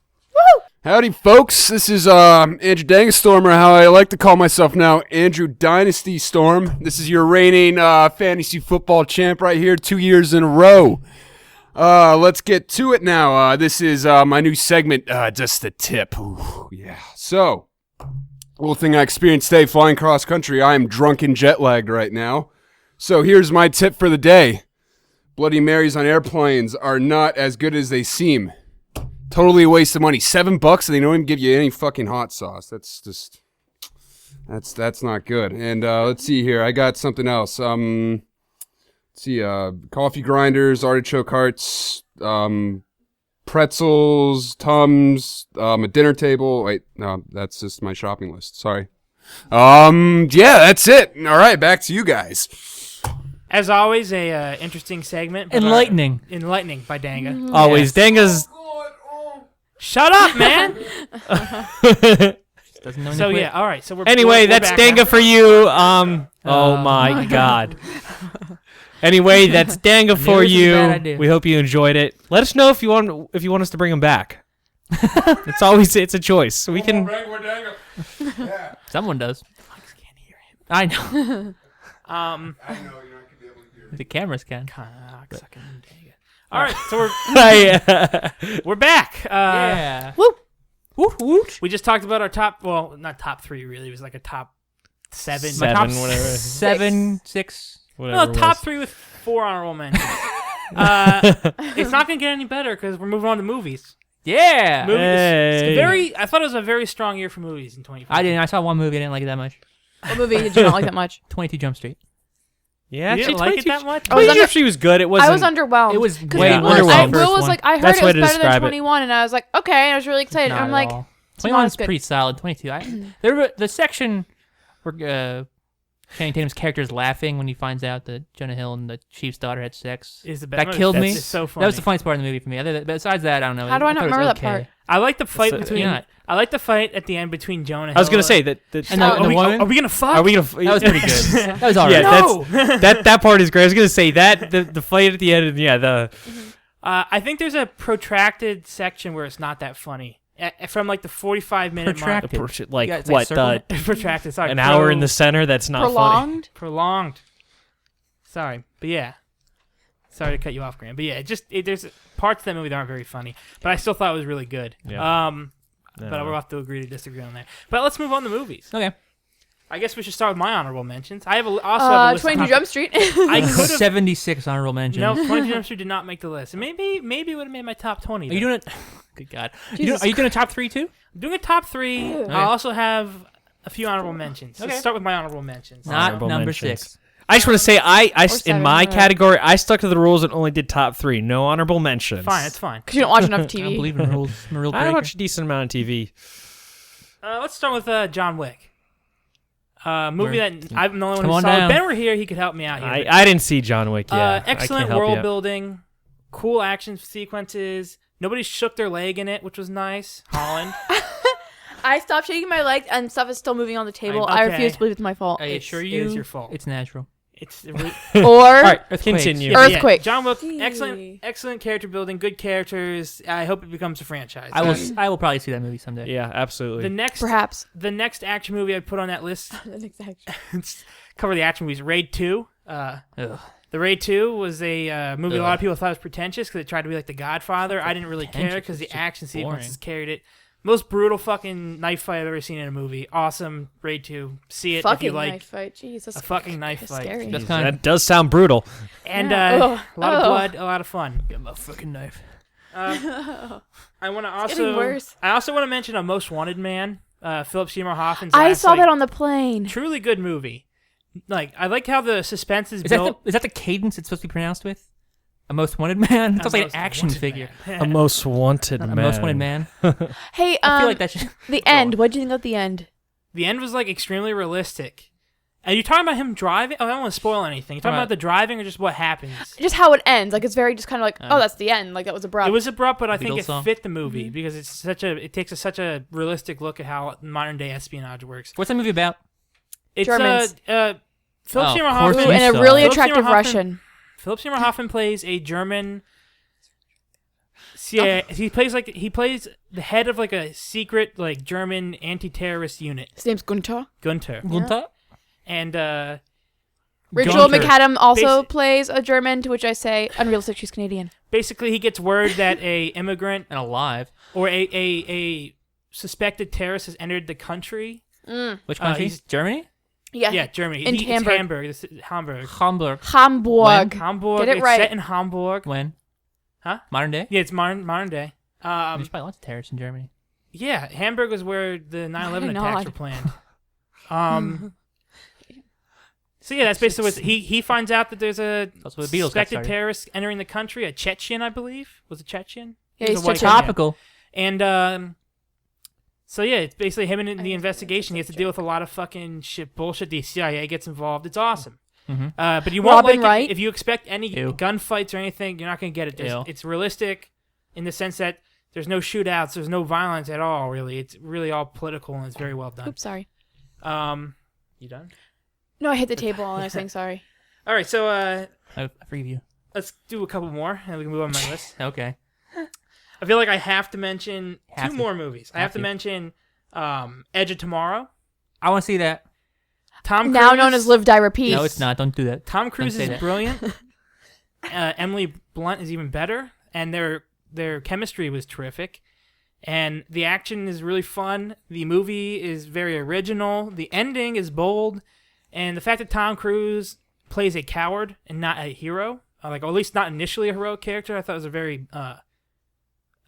Howdy, folks. This is Andrew Dangastorm, or how I like to call myself now, Andrew Dynasty Storm. This is your reigning fantasy football champ right here, 2 years in a row. Let's get to it now. This is my new segment, Just the Tip. Ooh, yeah. So, little thing I experienced today flying cross country. I am drunk and jet lagged right now. So here's my tip for the day. Bloody Marys on airplanes are not as good as they seem. Totally a waste of money. $7 and they don't even give you any fucking hot sauce. That's just... That's not good. And let's see here. I got something else. Let's see. Coffee grinders, artichoke hearts, pretzels, Tums, a dinner table. Wait, no, that's just my shopping list. Sorry. Yeah, that's it. All right, back to you guys. As always, a interesting segment. Enlightening. Enlightening by Danga. Always. Danga's... Shut up, man! Doesn't know when So to quit. yeah, all right. So we're Anyway, we're that's back Danga now. for you. Oh my God. Anyway, that's Danga for this was a you. bad idea. We hope you enjoyed it. Let us know if you want us to bring him back. It's a choice. We can. Someone does. Can't hear him. I know. I know you're not going to be able to hear me. The cameras can. Cocksucking Danga. All right, so we're back. Yeah. Whoop. We just talked about our top. Well, not top 3 really. It was like a top 7. My top Seven, whatever. 7, 6. No, top 3 with 4 honorable mentions. It's not gonna get any better because we're moving on to movies. Yeah. Movies. Hey. I thought it was a very strong year for movies in 2015. I didn't. I saw one movie. I didn't like it that much. What movie did you not like that much? 22 Jump Street. Yeah, You didn't like it that much? I was under- She was good. It wasn't. I was underwhelmed. It was 'Cause way Yeah, worse underwhelmed. than the Will first was one. like, I heard That's it the way was to better describe than it. 21, and I was like, okay, and I was really excited. Not I'm at like, all. 21 21's is good. pretty solid. 22. The section where Channing Tatum's character is laughing when he finds out that Jonah Hill and the chief's daughter had sex. Is the best. That killed me. It's so funny. That was the funniest part of the movie for me. Besides that, I don't know. How do I thought not it was remember that okay. part? I like the fight So- between. Yeah. I like the fight at the end between Jonah. I was gonna Hill say that. And the woman? Are we gonna fuck? Are we gonna? That was pretty good. That was alright. Yeah, No. that part is great. I was gonna say that the fight at the end. And yeah, I think there's a protracted section where it's not that funny. From like the 45-minute mark. Protracted. like Yeah, it's what like Protracted. Sorry. an hour in the center. That's not funny. Prolonged? Prolonged. Sorry, but yeah. Sorry to cut you off, Graham. But yeah, there's parts of that movie that aren't very funny, but I still thought it was really good. Yeah. But we'll have to agree to disagree on that. But let's move on to movies. Okay. I guess we should start with my honorable mentions. I have also have a list. 22 of Jump Street. I could have. 76 honorable mentions. No, 22 Jump Street did not make the list. And maybe it would have made my top 20. Are you doing it? Good God. Jesus Are you doing a top 3 too? I'm doing a top 3. Okay. I also have a few honorable mentions. Okay. Let's start with my honorable mentions. Not Honorable number mentions. 6. I just want to say I in seven, my whatever. category I stuck to the rules and only did top 3. No honorable mentions. Fine, it's fine. Because you don't watch enough I don't TV. believe in rules. I'm a real I breaker. watch a decent amount of TV. Let's start with John Wick. Movie Where- that I'm the only one Come who on saw. If down. Ben were here, he could help me out here. I didn't see John Wick yet. I Excellent can't help world you. building, cool action sequences. Nobody shook their leg in it, which was nice. Holland. I stopped shaking my leg, and stuff is still moving on the table. Okay. I refuse to believe it's my fault. I It's- assure it you, is your fault. it's natural. It's Or All right, Earthquakes. continue. Yeah, but Earthquake. John Wick, Gee. excellent character building, good characters. I hope it becomes a franchise. I will probably see that movie someday. Yeah, absolutely. perhaps. The next action movie I put on that list The next action. cover the action movies. Raid 2. Ugh. The Raid 2 was a movie a lot Ugh. of people thought was pretentious because it tried to be like The Godfather. I didn't really care Pretentious, because the it's just action boring. sequences carried it. Most brutal fucking knife fight I've ever seen in a movie. Awesome. Raid 2. See it if Fucking you like knife fight. Jeez, that's a fucking knife that's fight. scary. That's Jeez, kind of that does sound brutal. And Yeah. Ugh. a lot of Ugh. blood, a lot of fun. get my fucking knife. I want to getting also. worse. I also want to mention A Most Wanted Man. Philip Seymour Hoffman's. I last, saw like, that on the plane. Truly good movie. Like I like how the suspense is Is that built. the cadence it's supposed to be pronounced with? A most wanted man? It sounds like an Most action Wanted figure. Man. A most wanted A man. most wanted man. Hey, I feel like that should. the end. What do you think of the end? The end was like extremely realistic. And you talking about him driving? Oh, I don't want to spoil anything. You talking Alright. about the driving or just what happens? Just how it ends. Like it's very just kind of like, oh, that's the end. Like that was abrupt. It was abrupt, but I think Beatles it song? fit the movie because it takes such a realistic look at how modern day espionage works. What's that movie about? It's Germans. Philip Oh, Seymour of course Hoffman. you and a saw really it. Philip Seymour attractive Hoffman- Russian. Philip Seymour Hoffman plays a German. Yeah, he plays the head of like a secret like German anti-terrorist unit, His name's Gunther. Gunter, Gunther? and Rachel Gunther. McAdam also Basi- plays a German, to which I say, unrealistic, she's Canadian. basically he gets word that a immigrant And alive. or a suspected terrorist has entered the country, Which country? he's- Germany? Yeah. Yeah, Germany. In It's Hamburg. Hamburg. This is Hamburg. Hamburg. Hamburg. Hamburg. Get it it's right. set in Hamburg. When? Huh? Modern day? Yeah, it's modern day. There's probably lots of terrorists in Germany. Yeah, Hamburg was where the 9/11 Why attacks not? were planned. So yeah, that's basically what he finds out that there's a That's where the Beatles got suspected started. terrorist entering the country, a Chechen, I believe. Was it Chechen? Yeah, He was he's a white Chechen. guy. Topical. And so yeah, it's basically him in the investigation. He has to deal with a lot of fucking shit, bullshit. The CIA gets involved. It's awesome. Mhm. But you won't Robin like Wright? it. If you expect any Ew. gunfights or anything, you're not gonna get it. Ew. It's realistic in the sense that there's no shootouts, there's no violence at all. Really, it's really all political and it's very well done. Oops, sorry. You done? No, I hit the table and I was saying sorry. All right, so I forgive you. let's do a couple more and we can move on my list. Okay. I feel like I have to mention Have two to. more movies. I Have have to to. mention Edge of Tomorrow. I want to see that. Tom Cruise, Now known as Live, Die, Repeat. No, it's not. Don't do that. Tom Cruise say is that. brilliant. Emily Blunt is even better, and their chemistry was terrific. And the action is really fun. The movie is very original. The ending is bold, and the fact that Tom Cruise plays a coward and not a hero, or at least not initially a heroic character, I thought was a very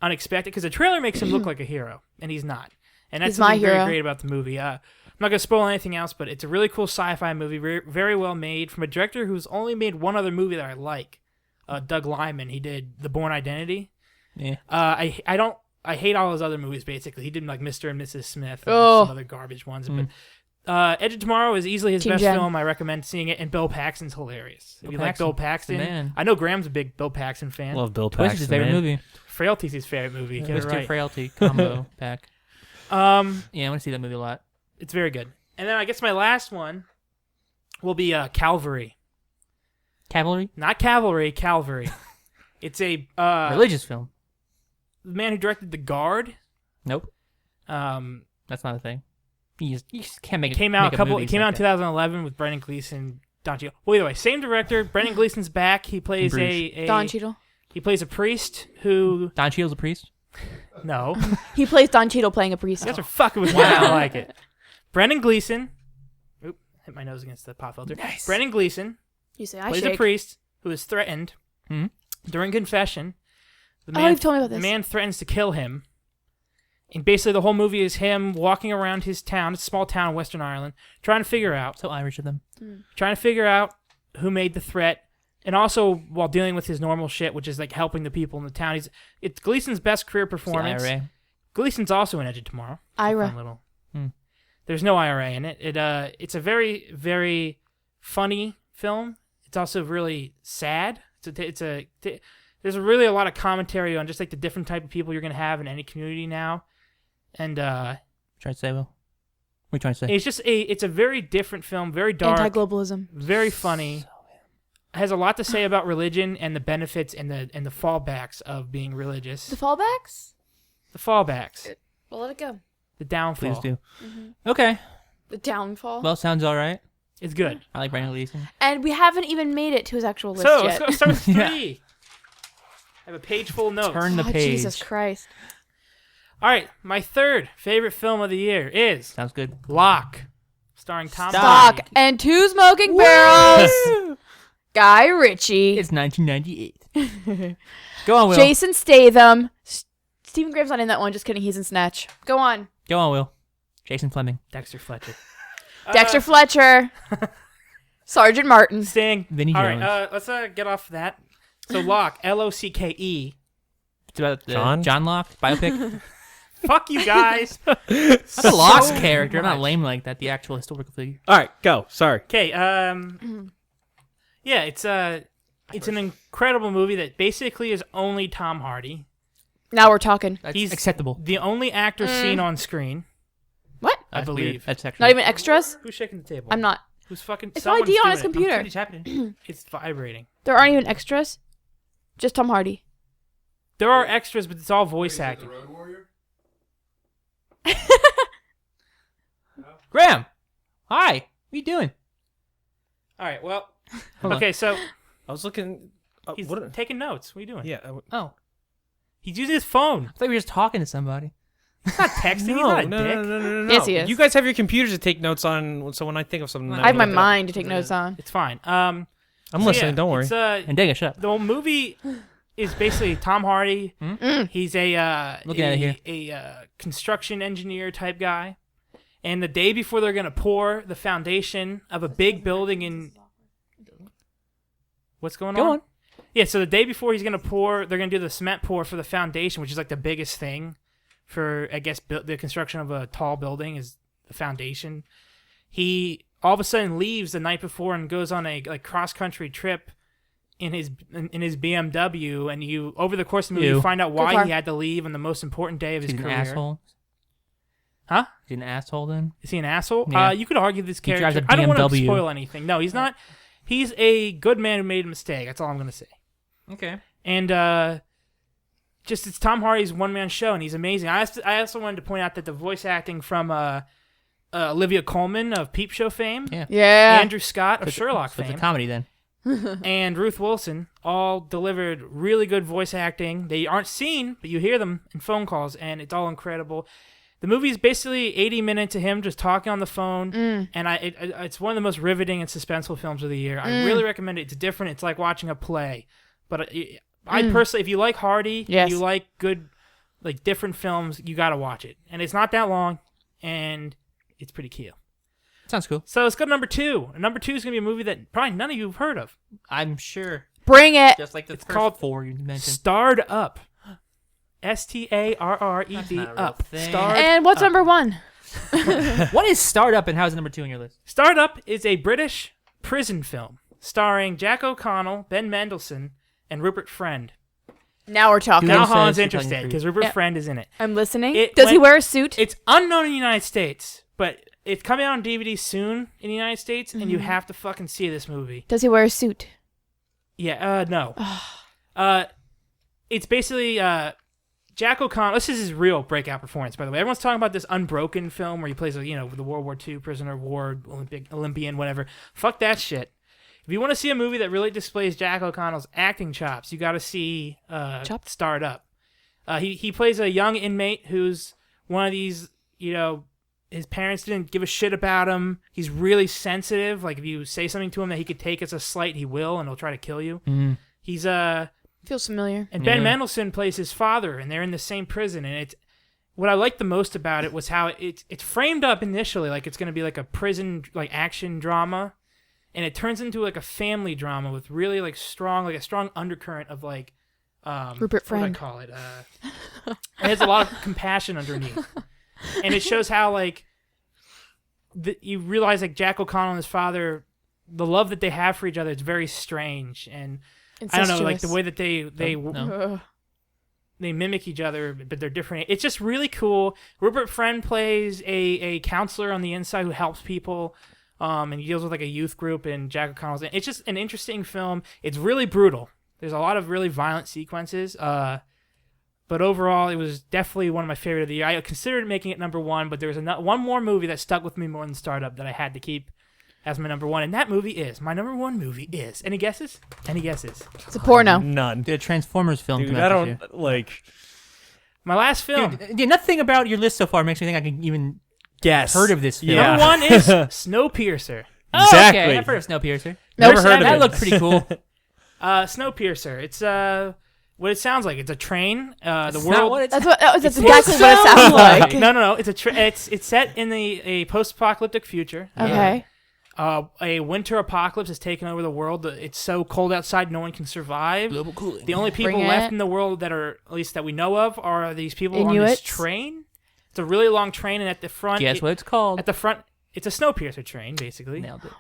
unexpected. Because the trailer makes him look like a hero, and he's not. And that's He's my something very hero. great about the movie. I'm not gonna spoil anything else, but it's a really cool sci-fi movie, very, very well made from a director who's only made one other movie that I like. Doug Liman. He did The Bourne Identity. Yeah. I hate all his other movies. Basically, he did like Mr. and Mrs. Smith and Oh. some other garbage ones. But Edge of Tomorrow is easily his Team best Jen. film. I recommend seeing it. And Bill Paxton's hilarious. If Bill you like Paxton, Bill Paxton, the man. I know Graham's a big Bill Paxton fan. Love Bill Twist Paxton. is his favorite man. movie. Frailty's his favorite movie. Get it Twisted right. Frailty combo pack. Yeah, I want to see that movie a lot. It's very good. And then I guess my last one will be Calvary. Cavalry? Not Cavalry, Calvary. It's a Religious film. the man who directed The Guard. Nope. Um, That's not a thing. You just can't make it came out make a couple. It movies came like out in 2011 with Brendan Gleeson, Don Cheadle. Well, either way, same director. Brendan Gleeson's back. He plays a Don Cheadle. he plays a priest who that. Don Cheadle's a priest? no. He plays Don Cheadle playing a priest. You guys are fucking with me. I don't like it. Brendan Gleeson. Oop, hit my nose against the pop filter. Nice. Brendan Gleeson You say I plays a shake. priest who is threatened Mhm. during confession. The Oh, you've told me about The this. man threatens to kill him. And basically the whole movie is him walking around his town, it's a small town in Western Ireland, trying to figure out So Irish of them. who made the threat, and also while dealing with his normal shit, which is like helping the people in the town. It's Gleason's best career It's the performance. IRA. Gleason's also in Edge of Tomorrow. Fun Ira. little. Hmm. There's no IRA in it. It's a very, very funny film. It's also really sad. There's really a lot of commentary on just like the different type of people you're gonna have in any community now, and Trying to say, Will? What are you trying to say? it's a very different film, very dark, Anti-globalism. very funny. Has a lot to say about religion and the benefits and the fallbacks of being religious. The fallbacks? The fallbacks, Well, let it go. the downfall. Please do. Okay. The downfall. Well, sounds all right. It's good. I like Brandon Gleeson. And we haven't even made it to his actual list So yet. let's start with Yeah. 3. I have a page full of notes. Turn the Oh, page. Jesus Christ. All right, my third favorite film of the year is Sounds good. Locke, starring Tom Stop. Hardy. Stock and 2 smoking barrels. Guy Ritchie. It's 1998. Go on, Will. Jason Statham. Stephen Graham's not in that one. Just kidding. He's in Snatch. Go on. Go on, Will. Jason Fleming. Dexter Fletcher. Dexter Fletcher. Sergeant Martin. Sting. Vinny All Jones. right, let's get off that. So Locke, L-O-C-K-E. It's about the John? John Locke biopic. Fuck you guys. That's a Locke's So character. I'm not much. lame like that. The actual historical figure. All right, go. Sorry. Okay, yeah, it's an incredible movie that basically is only Tom Hardy. Now we're talking. That's He's acceptable. The only actor seen on screen. What? I That's believe. weird. That's actually Not even extras? Who's shaking the table? I'm not. Who's fucking? It's someone's ID on doing his it. computer. It's happening. It's vibrating. There aren't even extras. Just Tom Hardy. There are extras, but it's all voice acting. Road Warrior? Graham. Hi. What are you doing? All right. Well. Hold on. Okay. So I was looking. he's what? taking notes. What are you doing? Yeah. Oh, He's using his phone. I thought we were just talking to somebody. He's not texting. He's No, not a no, dick. no. Yes, he is. You guys have your computers to take notes on. So when I think of something, I have my look it up. mind to take notes on. It's fine. I'm So listening. yeah, Don't worry. It's, And Dega, shut up. the movie is basically Tom Hardy. He's a Looking at it here. a construction engineer type guy, and the day before they're gonna pour the foundation of a big building in. What's going on? Go on. Yeah, so the day before he's gonna pour, they're gonna do the cement pour for the foundation, which is like the biggest thing for, I guess, the construction of a tall building is the foundation. He all of a sudden leaves the night before and goes on a cross country trip in his BMW, and you over the course of the movie you find out why car. he had to leave on the most important day of his He's an career. asshole. Huh? He's an asshole then? Is he an asshole? Yeah. You could argue this He drives character. a I don't want to BMW. spoil anything. No, he's not. He's a good man who made a mistake. That's all I'm gonna say. Okay. And just it's Tom Hardy's one man show, and he's amazing. I also wanted to point out that the voice acting from Olivia Colman of Peep Show fame, Yeah. Yeah. Andrew Scott of Sherlock So it's a fame, comedy then. and Ruth Wilson all delivered really good voice acting. They aren't seen, but you hear them in phone calls, and it's all incredible. The movie is basically 80 minutes of him just talking on the phone, and it's one of the most riveting and suspenseful films of the year. I really recommend it. It's different. It's like watching a play. But I personally, if you like Hardy, Yes. you like good, like different films, you got to watch it. And it's not that long, and it's pretty cool. Sounds cool. So let's go to number 2. Number 2 is going to be a movie that probably none of you have heard of. I'm sure. Bring it. Just like the It's first called 4 you mentioned. Starred Up. Starred That's not a real Up. thing. Starred And what's Up. number 1? What is Start Up and how is it number 2 on your list? Starred Up is a British prison film starring Jack O'Connell, Ben Mendelsohn, and Rupert Friend. Now we're talking. Dude. Now says Holland's you're interested talking because Rupert Yeah. Friend is in it. I'm listening. It Does he went- wear a suit? It's unknown in the United States, but it's coming out on DVD soon in the United States, and you have to fucking see this movie. Does he wear a suit? Yeah, no. It's basically Jack O'Connell. This is his real breakout performance, by the way. Everyone's talking about this Unbroken film where he plays, the World War II prisoner of war, Olympian, whatever. Fuck that shit. If you want to see a movie that really displays Jack O'Connell's acting chops, you got to see Starred Up. He plays a young inmate who's one of these, his parents didn't give a shit about him. He's really sensitive. Like, if you say something to him that he could take as a slight, he will, and he'll try to kill you. Mm-hmm. He's Feels familiar. and Ben Yeah. Mendelsohn plays his father, and they're in the same prison. And it's what I liked the most about it was how it's framed up initially like it's going to be like a prison like action drama, and it turns into like a family drama with really a strong undercurrent of like Rupert what Friend. do I call it? It has a lot of compassion underneath, and it shows how you realize like Jack O'Connell and his father, the love that they have for each other, it's very strange. And I don't know, like the way that they mimic each other, but they're different. It's just really cool. Rupert Friend plays a counselor on the inside who helps people, and he deals with like a youth group. And Jack O'Connell's. It's just an interesting film. It's really brutal. There's a lot of really violent sequences. But overall, it was definitely one of my favorite of the year. I considered making it number 1, but there was one more movie that stuck with me more than Startup that I had to keep as my number 1, and that movie is my number 1 movie is. Any guesses? Any guesses? It's a porno. None. The Transformers film. Dude, came I out this don't like My last film. Dude, nothing about your list so far makes me think I can even guess. heard of this film. Yeah. Number 1 is Snowpiercer. Oh, Exactly. okay. I've heard of Snowpiercer. Never heard of That it. looked pretty cool. Snowpiercer. It's what it sounds like. It's a train. The That's world. not what it's. That's It's exactly what it sounds like. No. It's set in a post-apocalyptic future. Okay. A winter apocalypse has taken over the world. It's so cold outside, no one can survive. Global cooling. The only people Bring left it. in the world that are, at least that we know of, are these people on this Inuits? train. It's a really long train, and at the front, Guess what it's called? At the front, it's a Snowpiercer train, basically. Nailed it.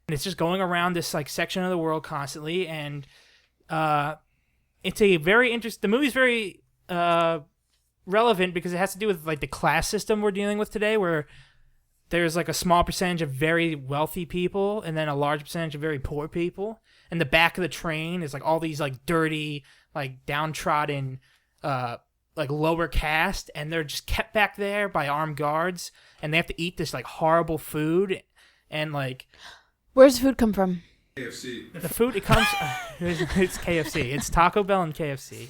And it's just going around this section of the world constantly, and it's a very interesting. The movie's very relevant because it has to do with the class system we're dealing with today, where there's a small percentage of very wealthy people and then a large percentage of very poor people. And the back of the train is all these dirty, downtrodden, lower caste, and they're just kept back there by armed guards, and they have to eat this horrible food, and Where's the food come from? KFC. the food, it comes. It's KFC. It's Taco Bell and KFC.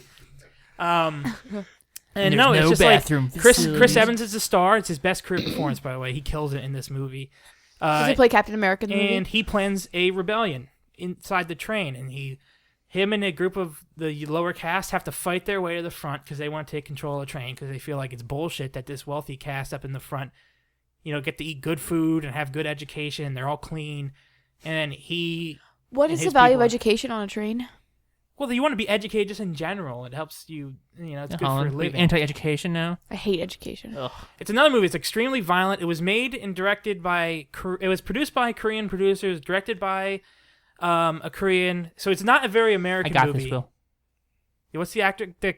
And there's no, it's no just bathroom like Chris facilities. Evans is the star. It's his best career performance, by the way. He kills it in this movie. Does he play Captain America in the movie? And he plans a rebellion inside the train, and him and a group of the lower caste have to fight their way to the front because they want to take control of the train because they feel like it's bullshit that this wealthy caste up in the front, get to eat good food and have good education. They're all clean, and What and is his the value of people- education on a train? Well, you want to be educated just in general. It helps you. It's good for Holland, living. anti-education now. I hate education. Ugh. It's another movie. It's extremely violent. It was made and directed by. It was produced by Korean producers, directed by a Korean. So it's not a very I American got movie. this, Bill. What's the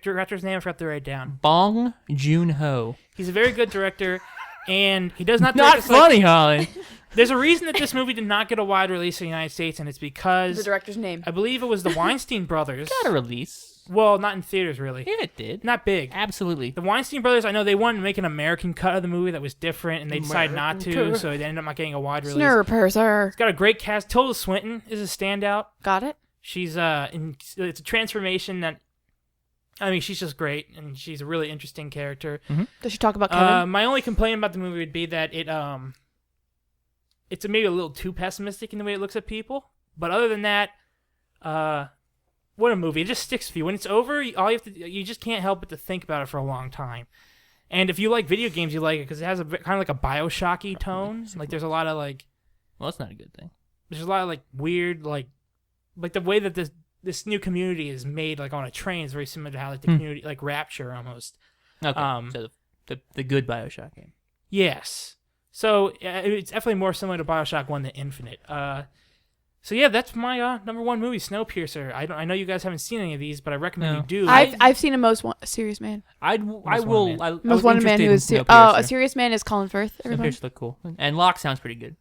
director's name? I forgot to write it down. Bong Joon-ho. He's a very good director, and he does not. Not direct us like- funny, Holly. There's a reason that this movie did not get a wide release in the United States, and it's The because director's name. I believe it was the Weinstein brothers. Got a release. Well, not in theaters really. Yeah, it did. Not big. Absolutely. The Weinstein brothers, I know they wanted to make an American cut of the movie that was different, and they decided not to, so they ended up not getting a wide release. Snurper, It's got a great cast. Tilda Swinton is a standout. Got it? She's it's a transformation that, I mean, she's just great, and she's a really interesting character. Does she talk about Kevin? My only complaint about the movie would be that it's maybe a little too pessimistic in the way it looks at people. But other than that, what a movie! It just sticks with you. When it's over, you just can't help but to think about it for a long time. And if you like video games, you like it because it has a kind of like a Bioshocky tone. Like there's a lot of Well, that's not a good thing. there's a lot of like weird like the way that this new community is made like on a train is very similar to how like the community like Rapture almost. Okay. So the good Bioshock game. Yes. So it's definitely more similar to Bioshock 1 than Infinite. So yeah, that's my number one movie, Snowpiercer. I know you guys haven't seen any of these, but I recommend No. you do. I've seen a serious man. I Wanted will. Man. I was Most wanted man interested who in is a Snowpiercer. serious man is Colin Firth. Everybody. Snowpiercer looked cool, and Locke sounds pretty good.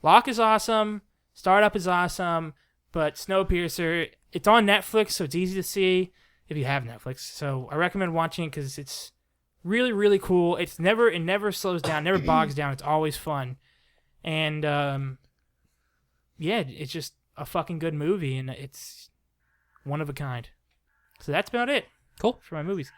Locke is awesome. Startup is awesome. But Snowpiercer, it's on Netflix, so it's easy to see if you have Netflix. So I recommend watching it because it's really, really cool. It never slows down, never bogs down. It's always fun. And yeah, it's just a fucking good movie, and it's one of a kind. So that's about it. Cool. For my movies.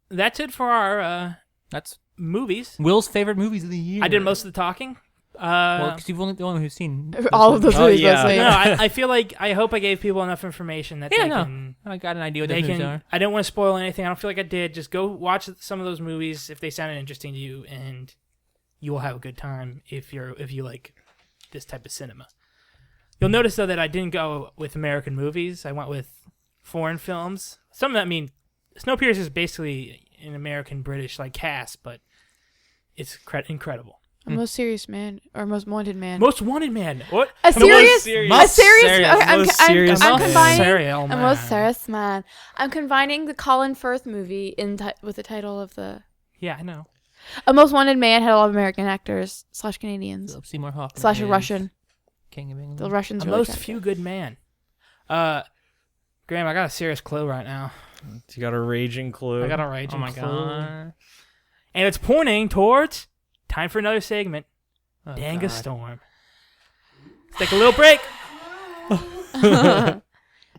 That's it for our That's movies. Will's favorite movies of the year. I did most of the talking. Well, because you've only the one who's seen All of those Oh, movies. yeah. mostly. No, I feel like I hope I gave people enough information that Yeah, they no. can. I got an idea what They those movies can. are. I didn't want to spoil anything. I don't feel like I did. Just go watch some of those movies if they sounded interesting to you, and you will have a good time if you like this type of cinema. You'll notice though that I didn't go with American movies. I went with foreign films. Some of that, I mean, Snowpiercer is basically an American British like cast, but it's incredible. A most serious man or most wanted man. Most Wanted Man. What? A serious, serious- a serious. serious- okay, I'm most serious I'm man. combining. Serial A man. most serious man. I'm combining the Colin Firth movie with the title of the. Yeah, I know. A Most Wanted Man had a lot of American actors / Canadians Philip Seymour Hoffman / a is Russian. King of England. The Russians A really most tried to- few good man. Graham, I got a serious clue right now. You got a raging clue. I got a raging Oh my clue. god. And it's pointing towards time for another segment. Oh, Danga God. Storm. Let's take a little break.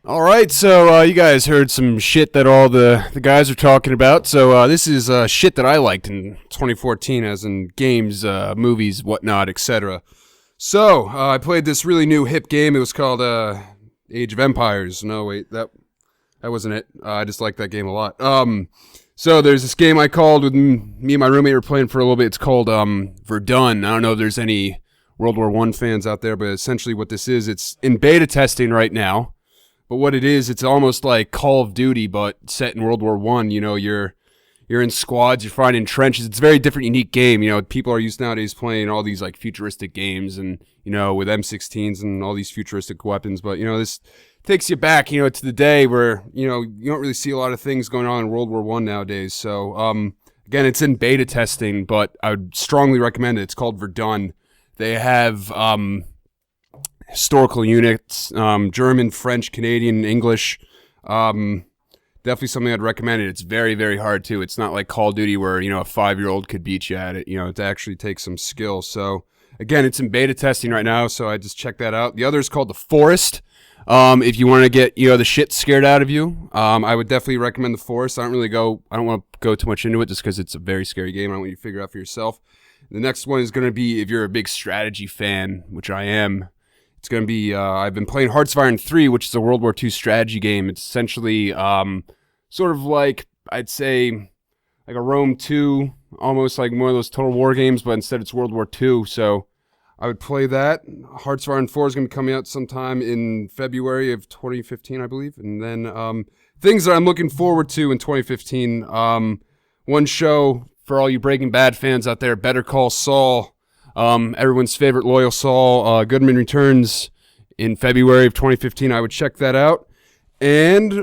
All right, so you guys heard some shit that all the guys are talking about. So this is shit that I liked in 2014, as in games, movies, whatnot, etc. So I played this really new hip game. It was called Age of Empires. No, wait, that wasn't it. I just like that game a lot. So there's this game I called with me and my roommate were playing for a little bit. It's called Verdun. I don't know if there's any World War I fans out there, but essentially what this is, it's in beta testing right now. But what it is, it's almost like Call of Duty, but set in World War I. You know, you're in squads, you're fighting in trenches. It's a very different, unique game. You know, people are used nowadays playing all these like futuristic games, and you know, with M16s and all these futuristic weapons. But you know, this takes you back, you know, to the day where you know you don't really see a lot of things going on in World War I nowadays. So again, it's in beta testing, but I would strongly recommend it. It's called Verdun. They have historical units, German, French, Canadian, English. Definitely something I'd recommend. It's very, very hard too. It's not like Call of Duty where, you know, a 5-year-old could beat you at it. You know, it actually takes some skill. So again, it's in beta testing right now, so I just checked that out. The other is called The Forest. If you want to get the shit scared out of you, I would definitely recommend The Forest. I don't want to go too much into it just because it's a very scary game. I want you to figure it out for yourself. The next one is going to be, if you're a big strategy fan, which I am, it's going to be, I've been playing Hearts of Iron 3, which is a World War II strategy game. It's essentially sort of like, I'd say, like a Rome 2, almost like one of those Total War games, but instead it's World War II. So I would play that. Hearts of Iron 4 is going to be coming out sometime in February of 2015, I believe. And then things that I'm looking forward to in 2015. One show for all you Breaking Bad fans out there, Better Call Saul. Everyone's favorite loyal Saul. Goodman returns in February of 2015. I would check that out. And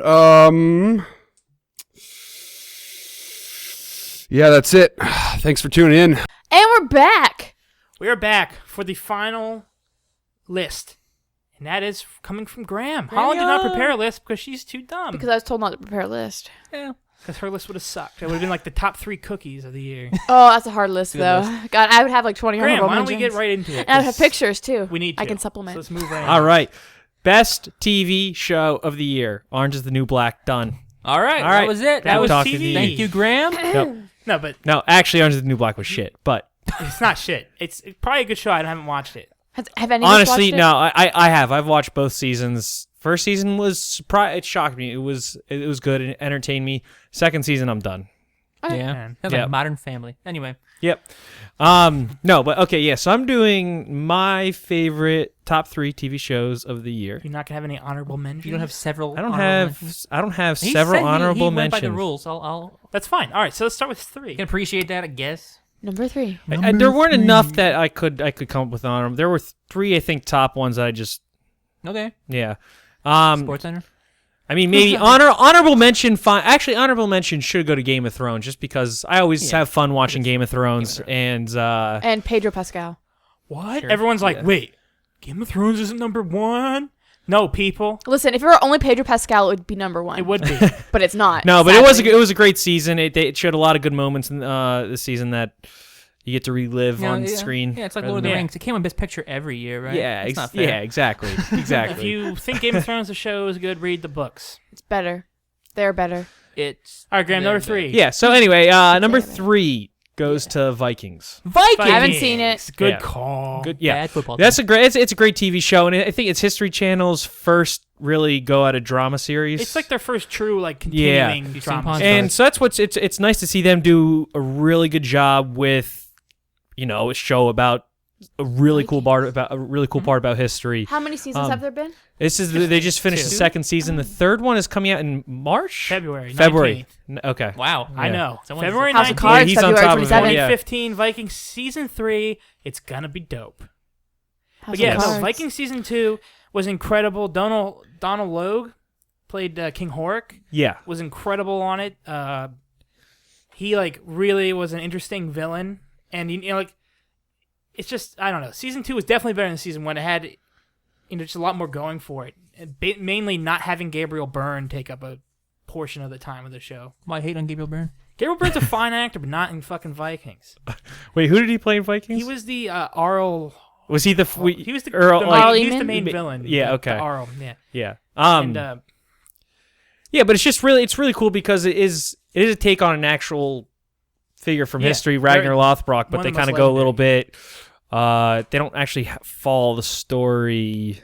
yeah, that's it. Thanks for tuning in. And we're back. We are back for the final list. And that is coming from Graham. Holland did not prepare a list because she's too dumb. Because I was told not to prepare a list. Yeah. Because her list would have sucked. It would have been like the top 3 cookies of the year. Oh, that's a hard list, though. God, I would have like 20 Graham, honorable why don't we mentions. get right into it? And I would have pictures, too. We need to. I can supplement. So let's move right All right. Best TV show of the year. Orange is the New Black. Done. All right, All right. that was it. That was Talking TV. TV. Thank you, Graham. Nope. No, but No, actually, Orange is the New Black was shit. But it's not shit. It's probably a good show. I haven't watched it. Have any of us honestly, watched it? no, I have. I've watched both seasons. First season was it shocked me. It was good and entertained me. Second season, I'm done. Yeah, Man. that's Yeah. like Modern Family. Anyway, Yep. No, but okay, yeah. So I'm doing my favorite top 3 TV shows of the year. You're not gonna have any honorable mentions. you don't have several. I don't honorable have mentions? several He said honorable he mentions. went by the rules. I'll That's fine. All right, so let's start with 3. can appreciate that, I guess. Number 3. And there weren't enough that I could come up with honorable. There were 3, I think, top ones that I just Okay. yeah. Sports Center. I mean, maybe honorable mention. Actually, honorable mention should go to Game of Thrones, just because I always have fun watching Game of Thrones, and And Pedro Pascal. What? Sure. Everyone's like, Yeah. wait, Game of Thrones isn't number 1? No, people. Listen, if it were only Pedro Pascal, it would be number 1. It would be. But it's not. no, but sadly. it was a great season. It showed a lot of good moments in this season that you get to relive on screen. Yeah, it's like rather Lord of the than- Rings. It came on Best Picture every year, right? Yeah, That's not fair. yeah, exactly, If exactly. you think Game of Thrones the show is good, read the books. It's better. They're better. It's All right, Graham, number very 3. Yeah. So anyway, number Favorite. 3 goes to Vikings. Vikings. I haven't seen it. Good Yeah. call. Good. Yeah. Bad football. That's a great. It's a great TV show, and I think it's History Channel's first really go at a drama series. It's like their first true like Yeah. continuing You've drama. seen and so that's what's it's nice to see them do a really good job with a show about a really cool part about history. How many seasons have there been? This is they just finished the 2nd season. The 3rd one is coming out in March. February. February. 19th. Okay. Wow. I Yeah. know. Someone's- February House of 19th. Cards, he's on February top of it. 27th. Yeah. 2015 Vikings season 3. It's gonna be dope. House But of yeah, no, Cards. Vikings season 2 was incredible. Donald Logue played King Horik. Yeah. Was incredible on it. He like really was an interesting villain, and like it's just I don't know. Season 2 was definitely better than season 1. It had just a lot more going for it. Mainly not having Gabriel Byrne take up a portion of the time of the show. Why hate on Gabriel Byrne? Gabriel Byrne's a fine actor, but not in fucking Vikings. Wait, who did he play in Vikings? He was the Arl. Was he the? He was the, Earl, the like- Arl main, he was the Eamon? main villain. Yeah, the okay. Arl, yeah. Yeah. And Yeah, but it's really cool because it is a take on an actual figure from Yeah, history, Ragnar Lothbrok, but one they of the kind most of go a little legendary. bit. They don't actually follow the story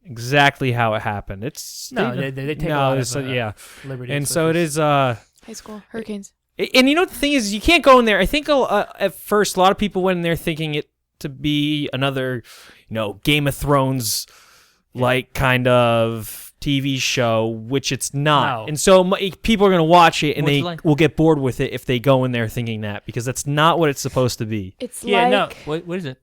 exactly how it happened. It's No, they take a no, lot it's, of yeah, liberties. and with so it this. is. High school. Hurricanes. And the thing is, you can't go in there. I think at first a lot of people went in there thinking it to be another, Game of Thrones like kind of TV show, which it's not. No. And so people are going to watch it and What's they it like? will get bored with it if they go in there thinking that, because that's not what it's supposed to be. It's Yeah, no. like What is it?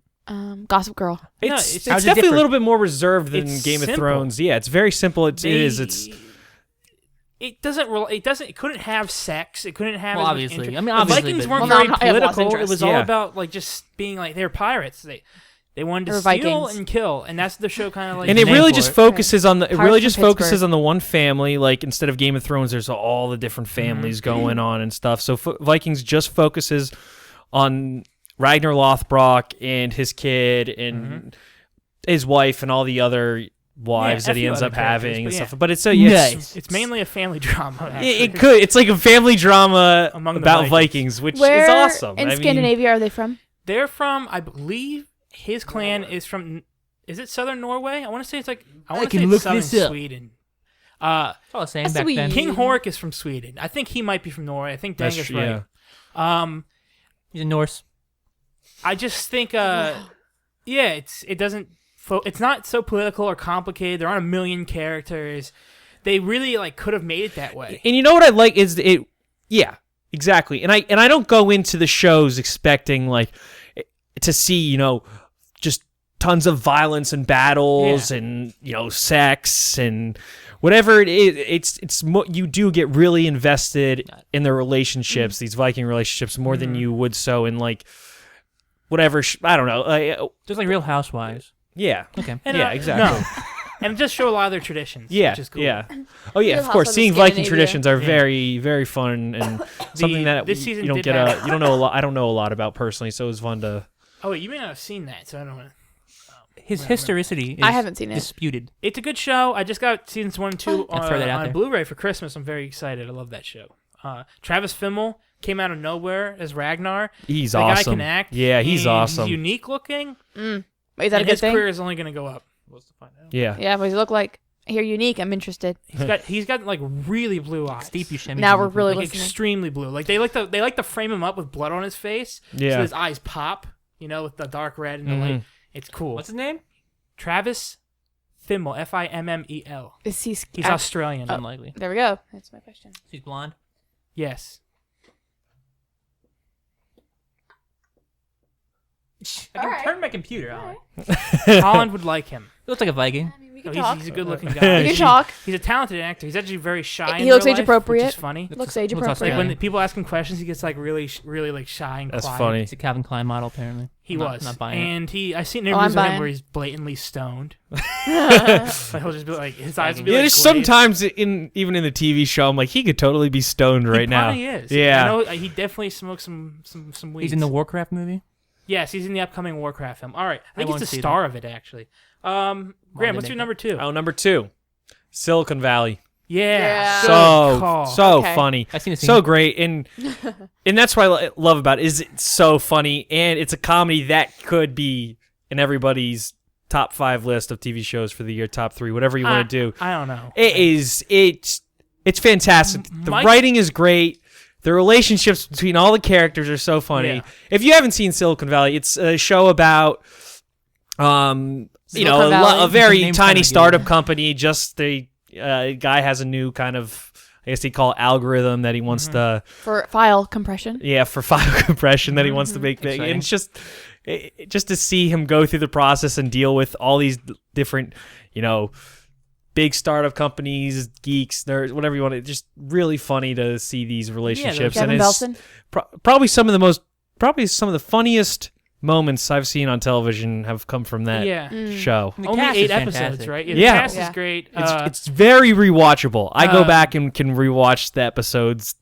Gossip Girl. No, It's, it's- how's it definitely a different? little bit more reserved than It's Game of simple. Thrones. Yeah, it's very simple. It is. It's It doesn't. It couldn't have sex. It couldn't have. Well, as much obviously. interest. I mean, the obviously, Vikings but- weren't Well, very no, I have lost political. It interest. was all Yeah. about like just being like they're pirates. They wanted to Or steal Vikings. and kill, and that's the show kind of like. and the it name really for just it. focuses on the. It Pirates really from just focuses Pittsburgh. on the one family. Like instead of Game of Thrones, there's all the different families going on and stuff. So Vikings just focuses on Ragnar Lothbrok and his kid and his wife and all the other wives Yeah, a that he few ends other up characters, having and but stuff. But it's yeah, Nice. It's mainly a family drama. Actually. it could. It's like a family drama Among the about Vikings. Vikings, which Where is awesome. in I mean, Scandinavia are they from? They're from, I believe, his clan is from. Is it southern Norway? I want to say it's like. I want to can say look it's southern this up. Sweden. It's all the same That's back then. sweet. King Horik is from Sweden. I think he might be from Norway. I think Dang That's is true, right. yeah. He's a Norse. I just think, it doesn't. It's not so political or complicated. There aren't a million characters. They really could have made it that way. And you know what I like is it. Yeah, exactly. And I don't go into the shows expecting to see just tons of violence and battles and sex and whatever it is. You do get really invested in the relationships, these Viking relationships, more than you would so in whatever. I don't know. Just like Real Housewives. Yeah. Okay. And, Yeah, exactly. No. And it just show a lot of their traditions. Yeah, Which is cool. yeah. Oh yeah, Real of course. Housewives of Seeing Viking Scandinavia. traditions are very, very fun and something that this season you don't did get have- you don't know a lot. I don't know a lot about personally, so it was fun to. Oh, wait, you may not have seen that, so I don't want to. His historicity is I haven't seen it. disputed. It's a good show. I just got seasons 1 and 2 I'll throw that out on there. Blu-ray for Christmas. I'm very excited. I love that show. Travis Fimmel came out of nowhere as Ragnar. He's The awesome. guy can act. Yeah, he's and awesome. He's unique looking. Wait, is that a And good his thing? career is only going to go up. What's to find out? Yeah. Yeah, what does he look like? You're unique. I'm interested. He's got really blue eyes. Steve Buscemi. Now we're really Like listening. extremely blue. Like they like to frame him up with blood on his face. Yeah. So his eyes pop. With the dark red and the light. It's cool. What's his name? Travis Fimmel. Fimmel. Is he? He's Australian. Unlikely. There we go. That's my question. He's blonde. Yes. I can Alright. turn my computer on. Holland would like him. He looks like a Viking. I mean, we No, can talk. he's a good-looking guy. We can talk. He's a talented actor. He's actually very shy. He in looks real age life, appropriate. which is funny. Looks age Looks appropriate. Australian. Like when people ask him questions, he gets really shy and That's quiet. funny. He's a Calvin Klein model, apparently. He Not- was, Not buying it. and I've seen I'm interviews with him buying. where he's blatantly stoned. Like he'll just be like, his eyes will be Yeah, like there's glazed. sometimes even in the TV show, I'm like, he could totally be stoned right now. He probably is. Yeah. I know he definitely smokes some weed. He's in the Warcraft movie. Yes, he's in the upcoming Warcraft film. All right, I think won't he's the see star of it actually. Graham, they what's make your it. number 2? Oh, number 2, Silicon Valley. Yeah. Good So call. Okay. funny. I've seen a scene. So great, and that's what I love about it. Is it's so funny, and it's a comedy that could be in everybody's top 5 list of TV shows for the year, top 3, whatever you want to do. I don't know. It's fantastic. The Mike- writing is great. The relationships between all the characters are so funny. Yeah. If you haven't seen Silicon Valley, it's a show about Silicon a Valley. very Name's tiny kinda startup good. company. Just the guy has a new kind of, I guess they call it algorithm that he wants to, For file compression. for file compression that he wants to make big. Exciting. And it's just to see him go through the process and deal with all these different, big startup companies, geeks, nerds, whatever you want. It's just really funny to see these relationships. Kevin and it's Belson. probably some of the funniest moments I've seen on television have come from that Yeah. show. The Only cast 8 is episodes, fantastic. right? Yeah. The cast Yeah. is great. It's very rewatchable. I go uh, back and can rewatch the episodes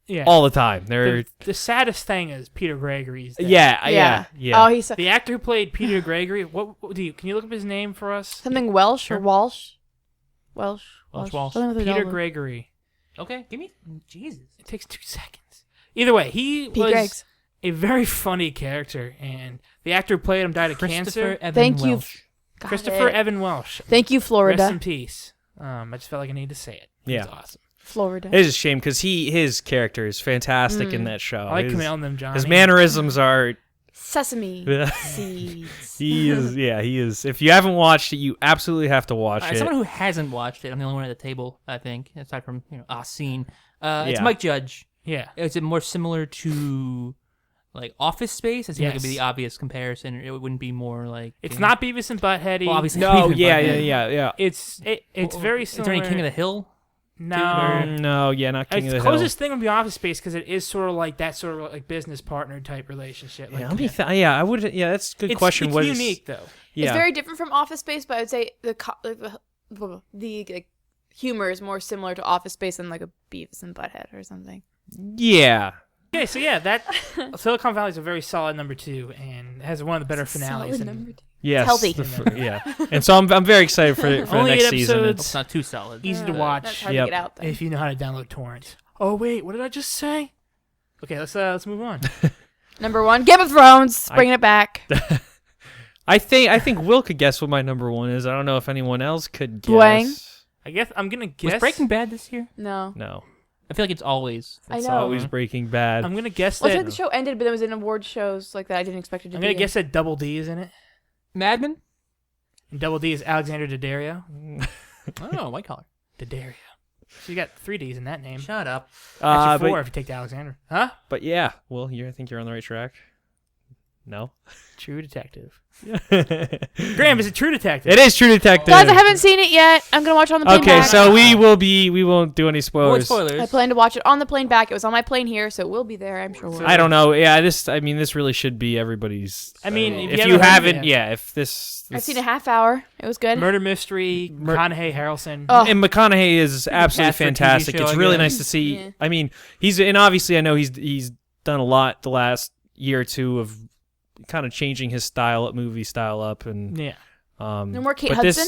yeah. all the time. They're the saddest thing is Peter Gregory's death. yeah. Oh, he's The actor who played Peter Gregory, what can you look up his name for us? something Welsh or Walsh. Welsh. Walsh. Something with a Peter double. Gregory. Okay, give me Jesus. It takes 2 seconds. Either way, he Pete was Greggs. a very funny character, and the actor who played him died of Christopher cancer. Evan Thank you. Welsh. Got Christopher it. Evan Welsh. Thank you, Rest Florida. in peace. I just felt like I needed to say it. Yeah. It's awesome. Florida. It is a shame because his character is fantastic in that show. I like his, Camille and them, Johnny. his mannerisms are. Sesame seeds. He is. If you haven't watched it, you absolutely have to watch As it. someone who hasn't watched it, I'm the only one at the table, I think, aside from scene. It's Yeah. Mike Judge. Yeah. Is it more similar to like Office Space? I think it would be Yes. the obvious comparison. It wouldn't be more like It's not Beavis and Butthead. Well, obviously, No, Beavis yeah. It's very Is similar. there any King of the Hill? No. No, yeah, not King It's of the the Hill. closest thing would be Office Space because it is sort of like that sort of like business partner type relationship. Like Yeah, I would. Yeah, that's a good question. It's What is- unique though. Yeah. It's very different from Office Space, but I'd say the humor is more similar to Office Space than like a Beavis and Butthead or something. yeah. Okay, so yeah, that Silicon Valley is a very solid number 2 and has one of the better finales. Solid And number two. Yes, healthy. Yeah, and so I'm very excited for the Only next 8 season. episodes. It's not too solid. Easy to That's watch hard Yep. to get out. Then. if you know how to download torrents. Oh wait, what did I just say? Okay, let's move on. Number 1, Game of Thrones, bringing it back. I think Will could guess what my number 1 is. I don't know if anyone else could guess. BWANG. I guess I'm gonna guess. Was Breaking Bad this year? No. No, I feel like it's always. I it's know. always Breaking Bad. I'm gonna guess Well, I that. feel like the show ended, but it was in award shows like that. I didn't expect it to I'm be. gonna guess that Double D is in it. Mad Men? And Double D is Alexander Daddario. Oh, white collar. Daddario. So you got 3 D's in that name. Shut up. Actually 4 but, if you take the Alexander. Huh? but yeah, Will, I think you're on the right track. No, True Detective. it Graham, is it True Detective? is True Detective. Guys, I haven't seen it yet. I'm gonna watch it on the plane Okay, back. so we won't do any Avoid spoilers. spoilers. I plan to watch it on the plane back. It was on my plane here, so it will be there. I'm sure. I don't know. Yeah, this really should be everybody's. I mean, if if you you haven't, haven't- yeah, if this I've seen a half hour. It was good. Murder Mystery, McConaughey, Harrelson. Oh. and McConaughey is absolutely cast for a TV fantastic. show, It's I really guess. nice to see. Yeah. I mean, and obviously I know he's done a lot the last year or two of kind of changing his movie style up, and Yeah. No more Kate but Hudson.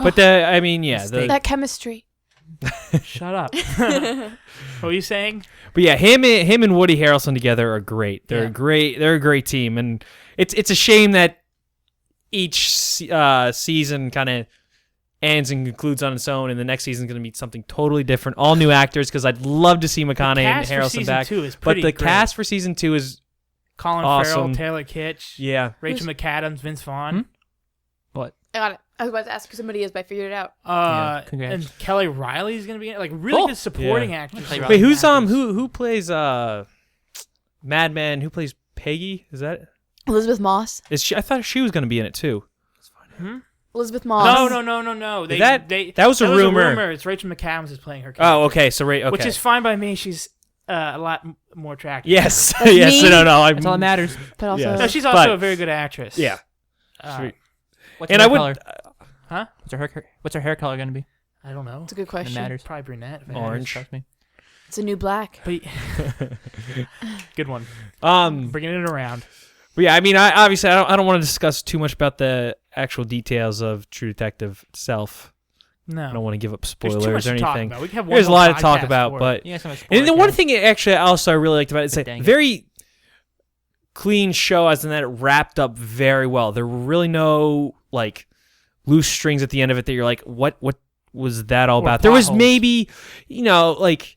but I mean, yeah, That chemistry. Shut up. What were you saying? but yeah, him and Woody Harrelson together are great. They're Yeah. great. They're a great team, and it's a shame that each season kind of ends and concludes on its own, and the next season's going to be something totally different, all new actors. Because I'd love to see McConaughey and cast for Harrelson season back. 2 is But pretty the great. cast for season 2 is Colin awesome. Farrell, Taylor Kitsch, yeah. Rachel McAdams, Vince Vaughn. What? I got it. I was about to ask who somebody is, but I figured it out. Yeah, congrats. And Kelly Riley's gonna be in it. Like really Oh. good supporting Yeah. actors. Kelly Wait, Riley. who's who plays Mad Men? Who plays Peggy? Is that? Elizabeth Moss. Is she? I thought she was going to be in it too. Elizabeth Moss. No. That was a rumor. It's Rachel McAdams is playing her character. Oh, okay. So okay. Which is fine by me. She's a lot more attractive. yes, That's yes. me. No. That's all that matters. But also, Yes. No, she's also But- a very good actress. Yeah. Uh, Sweet. What's And her I would. color? Huh? What's her hair color going to be? I don't know. it's a good It question. matters. Probably brunette. Orange. Trust me. It's a new black. But good one. Bringing Bringing it around. But yeah, I mean, I don't want to discuss too much about the actual details of True Detective itself. No. I don't want to give up There's spoilers too much or to talk anything. about. We can have one There's a whole lot to talk podcast about, for it. but Yeah, some and the one spoilers. thing actually I really liked about it is Dang a it. very clean show, as in that it wrapped up very well. There were really no like loose strings at the end of it that you're like, what was that all Or about? There was plot holes. maybe, like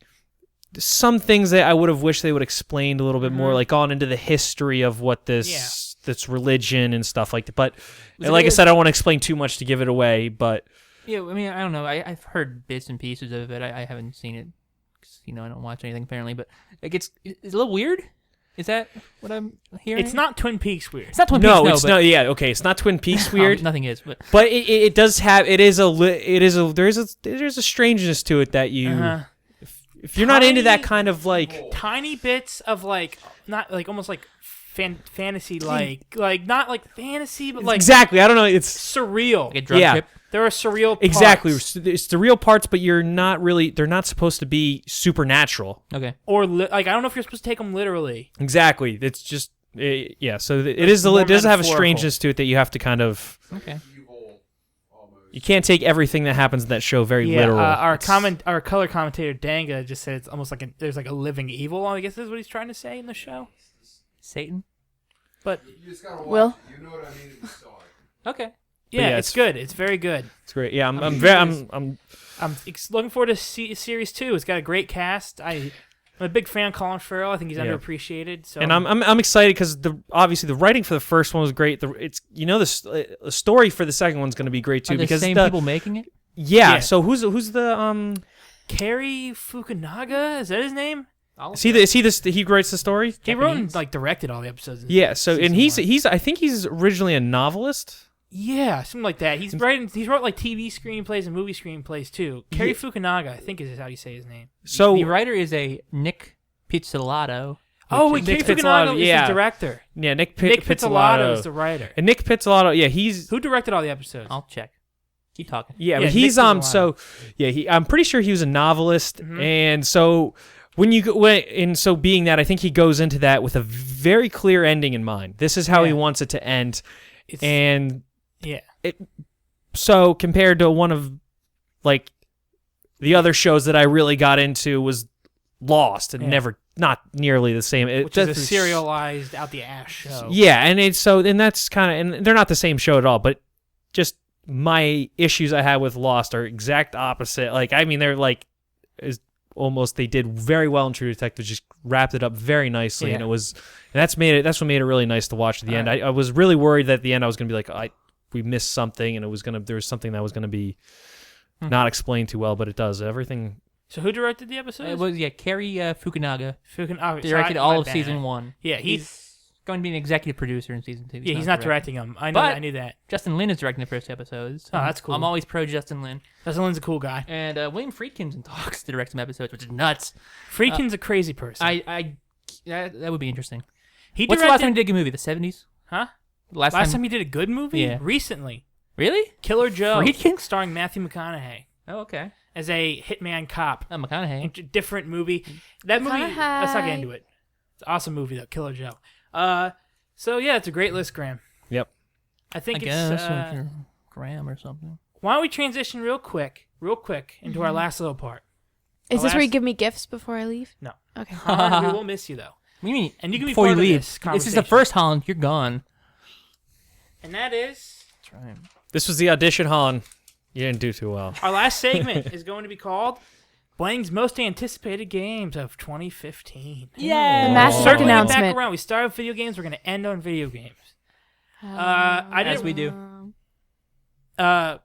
some things that I would have wished they would explained a little bit more, like gone into the history of what this religion and stuff like that. But Was and it like I good? said, I don't want to explain too much to give it away. But Yeah, I mean, I don't know. I've heard bits and pieces of it. I haven't seen it. 'Cause, I don't watch anything apparently. But it's a little weird. Is that what I'm hearing? It's not Twin Peaks weird. It's not Twin no, Peaks. it's but- not. Yeah, okay, it's not Twin Peaks weird. Nothing is, but But it does have there's a strangeness to it that you Uh-huh. if you're not into that Tiny- kind of like Tiny bits of like not like almost like fantasy like not like fantasy but like exactly I don't know it's surreal. like a drug Yeah. trip. There are surreal parts. exactly it's the real parts, but they're not supposed to be supernatural. Okay. Or like I don't know if you're supposed to take them literally. Exactly, it's just yeah. So it more does have a metaphorical. strangeness to it that you have to kind of Okay. you can't take everything that happens in that show very literal. Our It's- our color commentator Danga just said it's almost like there's like a living evil. I guess is what he's trying to say in the show. Satan. But You just gotta watch Will? it. You know what I mean if you saw it. Okay. yeah, yeah, it's it's- good. It's very good. It's great. Yeah, I'm Looking forward to series 2. It's got a great cast. I'm a big fan of Colin Farrell. I think he's Yeah. underappreciated. So and I'm excited because obviously the writing for the first one was great. The story for the second one's going to be great too Are the because same people making it? Yeah. Yeah. So who's the Kerry Fukunaga, is that his name? he writes the story? He wrote and Japanese? like directed all the episodes. of Yeah. So and season he's one. I think he's originally a novelist. Yeah, something like that. He's wrote like TV screenplays and movie screenplays too. Kerry Fukunaga, I think is how you say his name. So The writer is a Nick Pizzolatto. Oh wait, Nick Kerry Pizzolatto, Fukunaga is yeah. the director. yeah, Nick Nick Pizzolatto is the writer. and Nick Pizzolatto. Yeah, he's Who directed all the episodes? I'll check. Keep talking. yeah, Yeah, but he's Nick Pizzolatto. so yeah, I'm pretty sure he was a novelist, and so so being that, I think he goes into that with a very clear ending in mind. This is how he Yeah. wants it to end, It's- and Yeah. So compared to one of like the other shows that I really got into was Lost, and not nearly the same. Which is a serialized out the ass show. Yeah, and that's kind of, and they're not the same show at all, but just my issues I had with Lost are exact opposite. Like, I mean, they're like they did very well in True Detective, just wrapped it up very nicely, and that's what made it really nice to watch at the end. I was really worried that at the end I was gonna be like, we missed something, and there was something that was gonna be not explained too well, but it does everything. So who directed the episode? It was Kerry Fukunaga. Directed all of season 1. Yeah, he's going to be an executive producer in season 2. He's not directing them. I knew that. Justin Lin is directing the first episodes. Oh, that's cool. I'm always pro Justin Lin. Justin Lin's a cool guy. And William Friedkin's in talks to direct some episodes, which is nuts. Friedkin's a crazy person. That would be interesting. What's the last time you did a good movie? The 70s? Huh? Last time you did a good movie? Yeah. Recently. Really? Killer Joe. Friedkin? Starring Matthew McConaughey. Oh, okay. As a hitman cop. Oh, McConaughey. Different movie. That movie, let's not get into it. It's an awesome movie, though. Killer Joe. So, yeah, it's a great list, Graham. Yep. I think it's Graham or something. Why don't we transition real quick into our last little part? Is this where you give me gifts before I leave? No. Okay. We will miss you, though. What do you mean? And you can be before part you of leave. this This conversation. is the first Holland. You're gone. And that is... That's right. This was the audition, Holland. You didn't do too well. Our last segment is going to be called BWANG's Most Anticipated Games of 2015. Yeah. The Mass Effect Circling back announcement. around. We started with video games. We're going to end on video games. As we do. I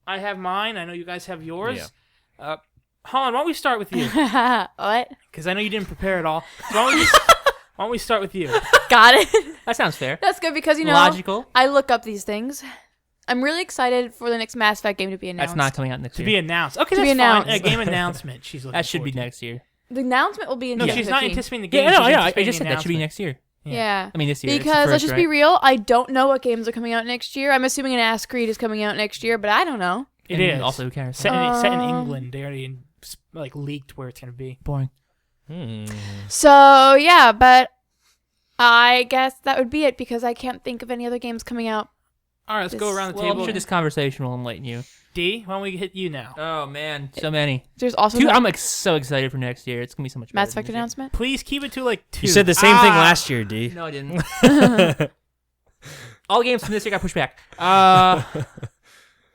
have mine. I know you guys have yours. Holland, why don't we start with you? What? Because I know you didn't prepare at all. So why don't we start with you? Got it. That sounds fair. That's good because, Logical. I look up these things. I'm really excited for the next Mass Effect game to be announced. That's not coming out next To year. be announced. Okay, To that's be fine. announced. A game announcement. She's looking That should be forward to. next year. The announcement will be in No, 2015. she's not anticipating the game. Yeah, she's I anticipating just the said that should be announcement. next year. Yeah. I mean, this year. It's the Because let's first, just be right? real, I don't know what games are coming out next year. I'm assuming an Ass Creed is coming out next year, but I don't know. It And is. Also, who cares? Set in England. They already leaked where it's going to be. Boring. So, yeah, but I guess that would be it because I can't think of any other games coming out. All right, let's go around the Well, table. I'm sure this conversation will enlighten you. D, why don't we hit you now? Oh, man. So many. There's also Dude, the I'm so excited for next year. It's going to be so much better. Mass Effect than this year. announcement. Please keep it to like 2. You said the same thing last year, D. No, I didn't. All games from this year got pushed back.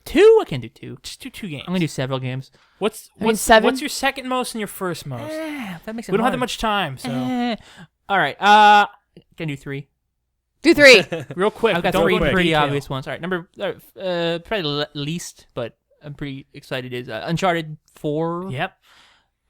2? I can't do 2. Just do 2 games. I'm going to do several games. What's 7? What's your second most and your first most? That makes it We don't have hard. that much time, so All right. Can do 3. Do 3. real quick. I've got don't 3 go into pretty detail. obvious ones. All right. Number probably least, but I'm pretty excited is Uncharted 4. Yep,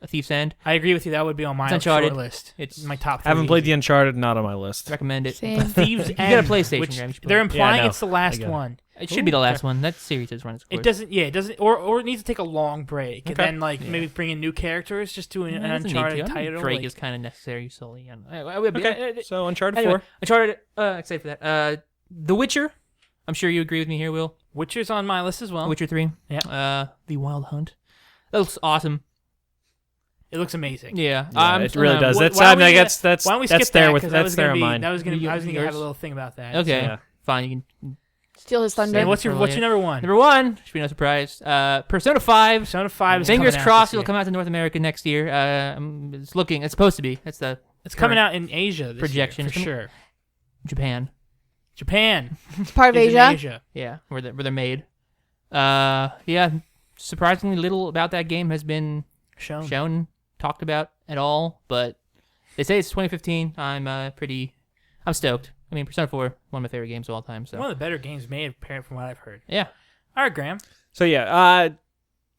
A Thief's End. I agree with you. That would be on my It's short Uncharted. list. It's my top 3. Haven't played the Uncharted, not on my list. Recommend it. Same. Thieves End. You got a PlayStation, which Graham, you should play they're it. implying Yeah, I know. it's the last I get it. one. It should be the last one. That series has run its course. It doesn't. Yeah, it doesn't. Or it needs to take a long break and Okay. then maybe bring in new characters. Just do an It doesn't need Uncharted to. I think title. Drake like- is kind of necessary solely. Okay, so Uncharted Anyway, 4. Uncharted. Excited for that. The Witcher. I'm sure you agree with me here, Will. Witcher's on my list as well. Witcher 3. Yeah. The Wild Hunt. That looks awesome. It looks amazing. Yeah. It really does. Wh- That's why don't we that's Why don't we that's skip there that? with 'Cause that's there in be, mine. I was gonna have a Yours? little thing about that. Okay. Yeah. Fine. You can. Steal his thunder. And what's your number one? Number 1. Should be no surprise. Persona 5. Persona 5 is Fingers coming out crossed this it'll year. come out to North America next year. It's looking. It's supposed to be. That's the It's coming out in Asia this projection. year, for sure. Japan. Japan. It's part of is in Asia. Asia. Yeah, where they're made. Yeah. Surprisingly little about that game has been shown, talked about at all. But they say it's 2015. I'm stoked. I mean, Persona 4, one of my favorite games of all time. So One of the better games made, apparently, from what I've heard. yeah. All right, Graham. So yeah,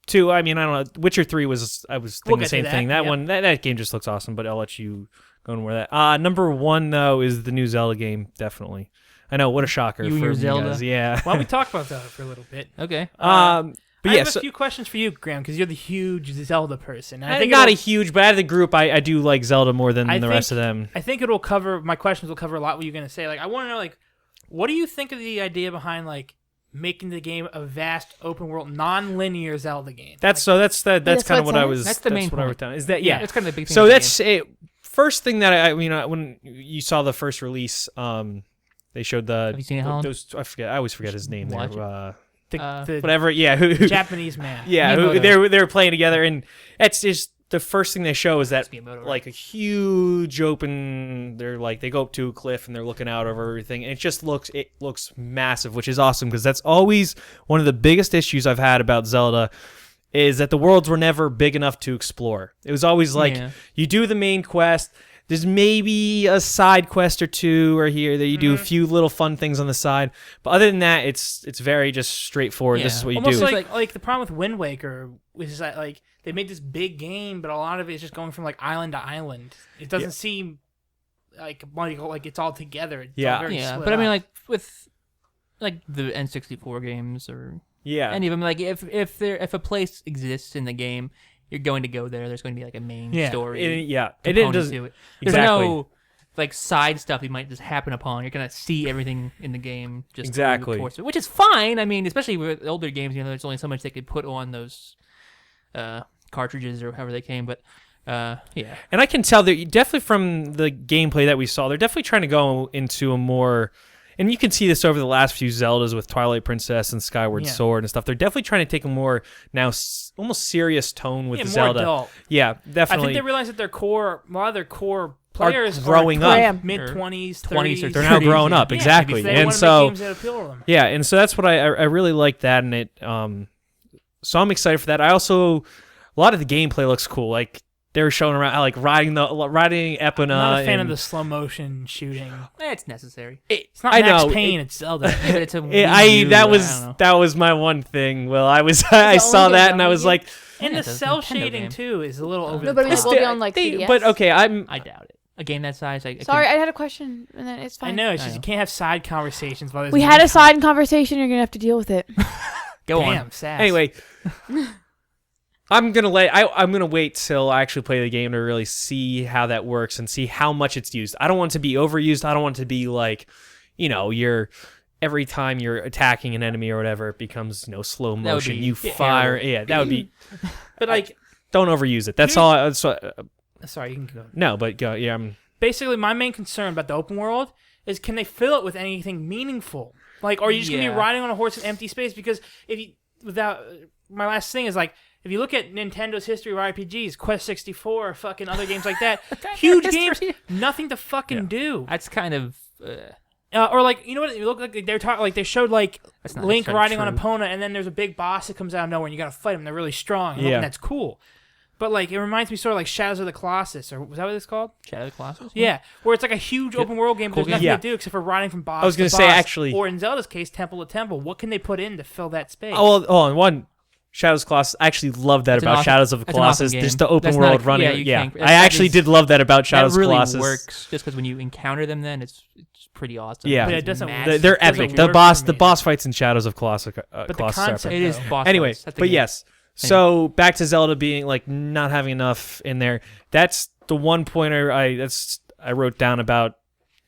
2. I mean, I don't know. Witcher 3 was. I was We'll thinking the get to same that, thing. That yep. one, that game just looks awesome. But I'll let you go and wear that. Number 1 though is the new Zelda game. Definitely. I know. What a shocker You for and your you Zelda? guys. Yeah. Why don't we talk about that for a little bit? Okay. But I yeah, have so, a few questions for you, Graham, because you're the huge Zelda person. And I I'm think not a it'll- huge, but out of the group, I do like Zelda more than I the rest of think- them. I think it'll cover my questions. Will cover a lot. What you're gonna say? Like, I want to know, like, what do you think of the idea behind like making the game a vast open world, non-linear Zelda game? That's That's kind of what what it I is? was. That's the main what I point. wrote down. Is that yeah, it's kind of the big thing. So with the that's it. First thing that I when you saw the first release, They showed Have you seen it, Holland? those. I forget. I always forget his name. Watch There. The Whatever. Yeah. Japanese man. Yeah. Miyamoto. They were playing together, and it's just the first thing they show is that Miyamoto, right? like a huge open. They go up to a cliff and they're looking out over everything, and it looks massive, which is awesome because that's always one of the biggest issues I've had about Zelda. Is that the worlds were never big enough to explore. It was always like you do the main quest. There's maybe a side quest or two or here that you do a few little fun things on the side. But other than that, it's very just straightforward. This is what you Almost do. like the problem with Wind Waker is that like they made this big game, but a lot of it is just going from like island to island. It doesn't seem like it's all together. It's all very split but I mean, up. like with like the N64 games or Yeah. any of them, like if a place exists in the game, you're going to go there. There's going to be like a main story. It component doesn't. to it. There's no like side stuff you might just happen upon. You're gonna see everything in the game just through the course, which is fine. I mean, especially with older games, there's only so much they could put on those cartridges or however they came. But yeah, And I can tell that definitely from the gameplay that we saw, they're definitely trying to go into a more. And you can see this over the last few Zeldas with Twilight Princess and Skyward Sword and stuff. They're definitely trying to take a more now almost serious tone with Zelda. More adult. Yeah, definitely. I think they realize that a lot of their core players growing up. mid-20s, 20s or 30s. They're now growing up, Yeah, exactly. they And want to so, make games that appeal to them. yeah, and so that's what I really like that, and it. So I'm excited for that. A lot of the gameplay looks cool. Like they were showing around, like riding Epona. I'm not a fan of the slow motion shooting. it's necessary. It's not I Max know, Payne. It's Zelda. Yeah, but it's a Wii U, that don't know. was my one thing. Well, I saw only that game and I on was Wii? like, And Yeah, the it's a cell Nintendo shading game. too is a little over No, the but I mean, top. will be on like they- 3DS. but okay, I doubt it. A game that size, Sorry, I had a question, and then it's fine. I know. It's I just know. you can't have side conversations while there's We main had a con- side conversation. You're gonna have to deal with it. Go Damn, on. sass. anyway. I'm gonna wait till I actually play the game to really see how that works and see how much it's used. I don't want it to be overused. I don't want it to be like, you're every time you're attacking an enemy or whatever, it becomes slow That would motion. be You fire. terrible. Yeah, that would be. But like, Don't overuse it. That's all. sorry, you can go. No, but go. Yeah, Basically, my main concern about the open world is can they fill it with anything meaningful? Like, or are you just gonna be Yeah. riding on a horse in empty space? Because my last thing is like, if you look at Nintendo's history of RPGs, Quest 64, fucking other games like that, huge games, nothing to fucking do. That's kind of. Or like, you know what? It looked like they're talking, like they showed like That's not Link necessarily riding on true. Epona, and then there's a big boss that comes out of nowhere, and you gotta fight him. They're really strong, Yeah. and that's cool. But like, it reminds me sort of like Shadows of the Colossus, or was that what it's called? Shadow of the Colossus? Yeah, where it's like a huge open world game, but Cool there's nothing game. to do except for riding from boss. I was going gonna to say, boss, actually- or in Zelda's case, temple to temple. What can they put in to fill that space? Oh, well, hold on. One, Shadows of the Colossus. I actually love that It's an about awesome- Shadows of the that's an awesome Colossus. game. Just the open That's not world a- running. yeah, you Yeah, can't- I that actually is- did love that about That Shadows really of the Colossus. works just because when you encounter them, then it's pretty awesome. Yeah. But it It's doesn't- massive. They're doesn't epic. work The for me. boss fights in Shadows of Colossus. But the Colossus are concept, epic. It is though. boss Anyway, fights. That's the but game. yes. So back to Zelda being like not having enough in there. That's the one pointer I wrote down about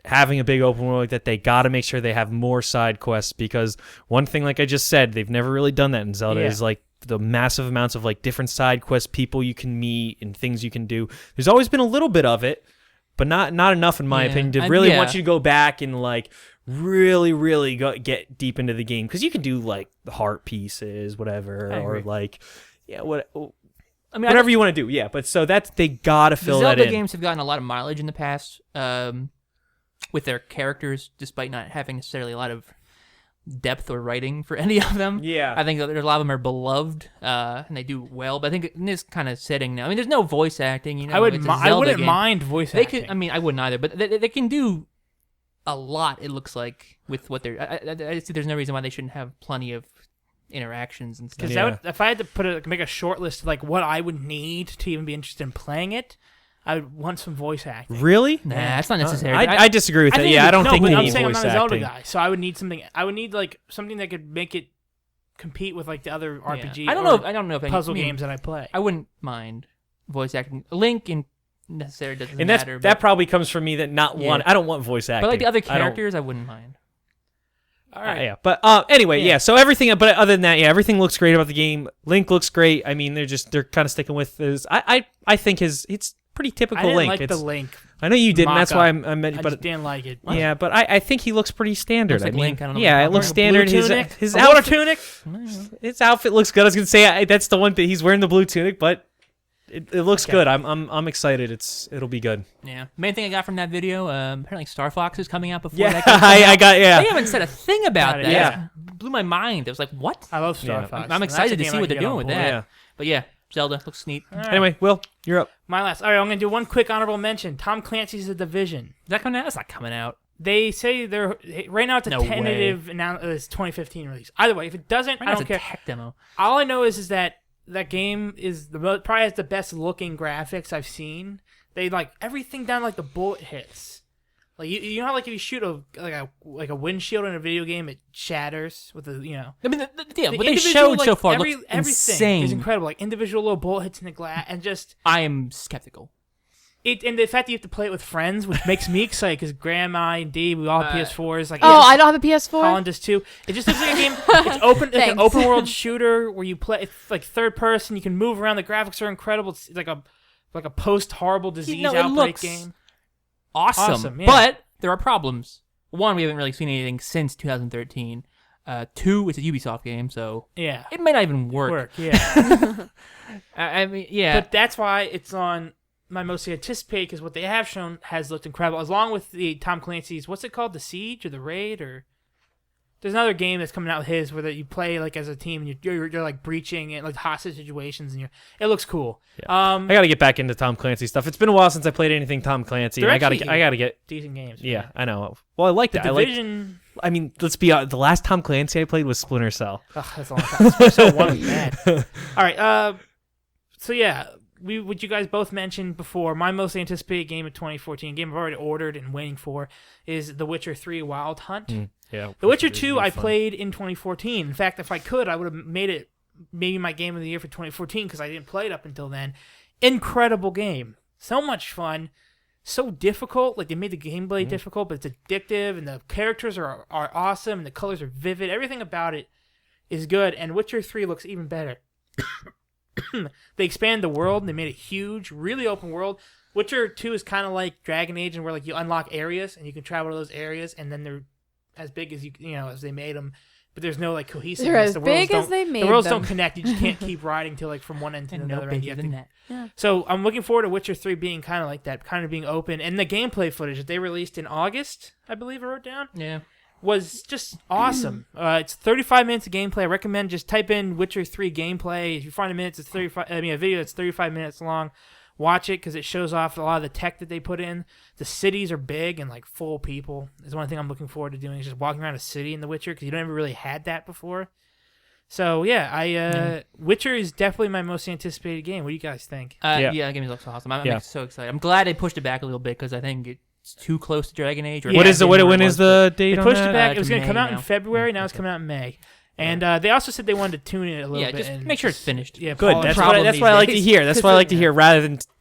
having a big open world like that. They got to make sure they have more side quests because one thing, like I just said, they've never really done that in Zelda. Yeah. Is like the massive amounts of like different side quests, people you can meet, and things you can do. There's always been a little bit of it, but not enough in my Yeah. opinion to I- really yeah. want you to go back and like really get deep into the game because you can do like the heart pieces, whatever, I or agree. like what. I mean, Whatever you want to do, yeah. But so that's they gotta the fill Zelda that in. games have gotten a lot of mileage in the past with their characters, despite not having necessarily a lot of depth or writing for any of them. Yeah. I think that there's a lot of them are beloved and they do well. But I think in this kind of setting now, I mean, there's no voice acting. You know, I would. it's a I Zelda wouldn't game. mind voice They acting. can. I mean, I wouldn't either. But they can do a lot. It looks like with what they're. I see. There's no reason why they shouldn't have plenty of interactions and stuff. Because if I had to make a short list of like what I would need to even be interested in playing it, I would want some voice acting. Really? Nah, that's not necessary. I disagree with that. think Yeah, you- I don't no, think but you I'm need saying I'm voice not a Zelda acting. guy, so I would need something. I would need like something that could make it compete with like the other RPG. I don't or know. I don't know if any, puzzle I mean, games that I play. I wouldn't mind voice acting. Link in necessarily doesn't And that's matter. that but, probably comes from me that not Yeah. one. I don't want voice acting. but like the other I don't- characters, I wouldn't mind. All right. yeah, but anyway, yeah. So everything, but other than that, yeah, everything looks great about the game. Link looks great. I mean, they're kind of sticking with his. I think it's pretty I typical didn't Link. like It's the Link I know you didn't. That's mock-up. why I meant. I But just didn't like it. yeah, but I think he looks pretty standard. Looks like I mean, Link, I don't know yeah, what it looks you're Wearing a standard. blue His tunic? A water outfit, tunic. his outfit looks good. I was gonna say that's the one that he's wearing the blue tunic, but it looks good. I'm excited. It'll be good. Yeah. Main thing I got from that video, apparently Star Fox is coming out before Yeah, that. Game comes out. I got They haven't said a thing about Got it, that. yeah. It blew my mind. It was like, what? I love Star Yeah. Fox. I'm and that's excited a to game see I what can they're get doing on with board. that. Yeah. But yeah, Zelda looks neat. Is All right. Anyway, Will, you're up. My last. All right, I'm gonna do one quick honorable mention. Tom Clancy's The Division. that coming out? That's not coming out. They say they're right now. It's a No way. tentative. Now it's 2015 release. Either way, if it doesn't, Right I now don't it's a care. tech demo. All I know is that game is probably has the best looking graphics I've seen. They like everything down like the bullet hits. Like you know how like if you shoot a windshield in a video game, it shatters with the I mean, what they individual, showed so far everything looks insane. is incredible. Like individual little bullet hits in the glass, and just I am skeptical. and the fact that you have to play it with friends, which makes me excited because Graham, I, and D, we all have PS4s. Like Oh, I don't have a PS4. Colin does too. It just looks like a game. It's open, like an Thanks. open world shooter where you play. It's like third person. You can move around. The graphics are incredible. It's like a post horrible disease it outbreak looks game. Awesome. yeah. But there are problems. One, we haven't really seen anything since 2013. Two, it's a Ubisoft game, so Yeah, it may not even work. Yeah, I mean, yeah. but that's why it's on my most anticipated because what they have shown has looked incredible. Along with the Tom Clancy's, what's it called, the Siege or the Raid or. There's another game that's coming out with his where you play like as a team and you're like breaching and like hostage situations and it looks cool. I gotta get back into Tom Clancy stuff. It's been a while since I played anything Tom Clancy. They're And I actually gotta get. decent games. Yeah, I know. Well, I like The that. I like. Division. I mean, let's be honest. The last Tom Clancy I played was Splinter Cell. Ugh, that's a long time. So one was bad. All right. So yeah, what you guys both mentioned before. My most anticipated game of 2014, game I've already ordered and waiting for, is The Witcher 3: Wild Hunt. Yeah. The Witcher 2 I played in 2014. In fact, if I could, I would have made it maybe my game of the year for 2014 because I didn't play it up until then. Incredible game. So much fun. So difficult. Like, they made the gameplay difficult, but it's addictive, and the characters are awesome, and the colors are vivid. Everything about it is good, and Witcher 3 looks even better. They expanded the world, and they made it huge, really open world. Witcher 2 is kind of like Dragon Age, and where like you unlock areas, and you can travel to those areas, and then they're as big as as they made them, but there's no like cohesiveness. They're as The worlds big as don't- they made The worlds them. don't connect. You just can't keep riding to like from one end to and another no end. You bigger have than to. that. So I'm looking forward to Witcher 3 being kind of like that, kind of being open, and the gameplay footage that they released in August, I believe I wrote down, Yeah. was just awesome. It's 35 minutes of gameplay. I recommend just type in Witcher 3 gameplay. If you find a video that's 35 minutes long. Watch it because it shows off a lot of the tech that they put in. The cities are big and like full of people. Is one thing I'm looking forward to doing is just walking around a city in The Witcher because you never really had that before. So yeah, Witcher is definitely my most anticipated game. What do you guys think? Yeah, the game looks awesome. I'm so excited. I'm glad they pushed it back a little bit because I think it's too close to Dragon Age. Or Yeah. What is the when is the date They on pushed that? it back. It to was going to come May out in now. February. Now it's coming out in May. And they also said they wanted to tune it a little Yeah, bit. just and make sure it's finished. Yeah, Good. polish That's it. what problem that's these what I like to days. hear. That's what I like to hear.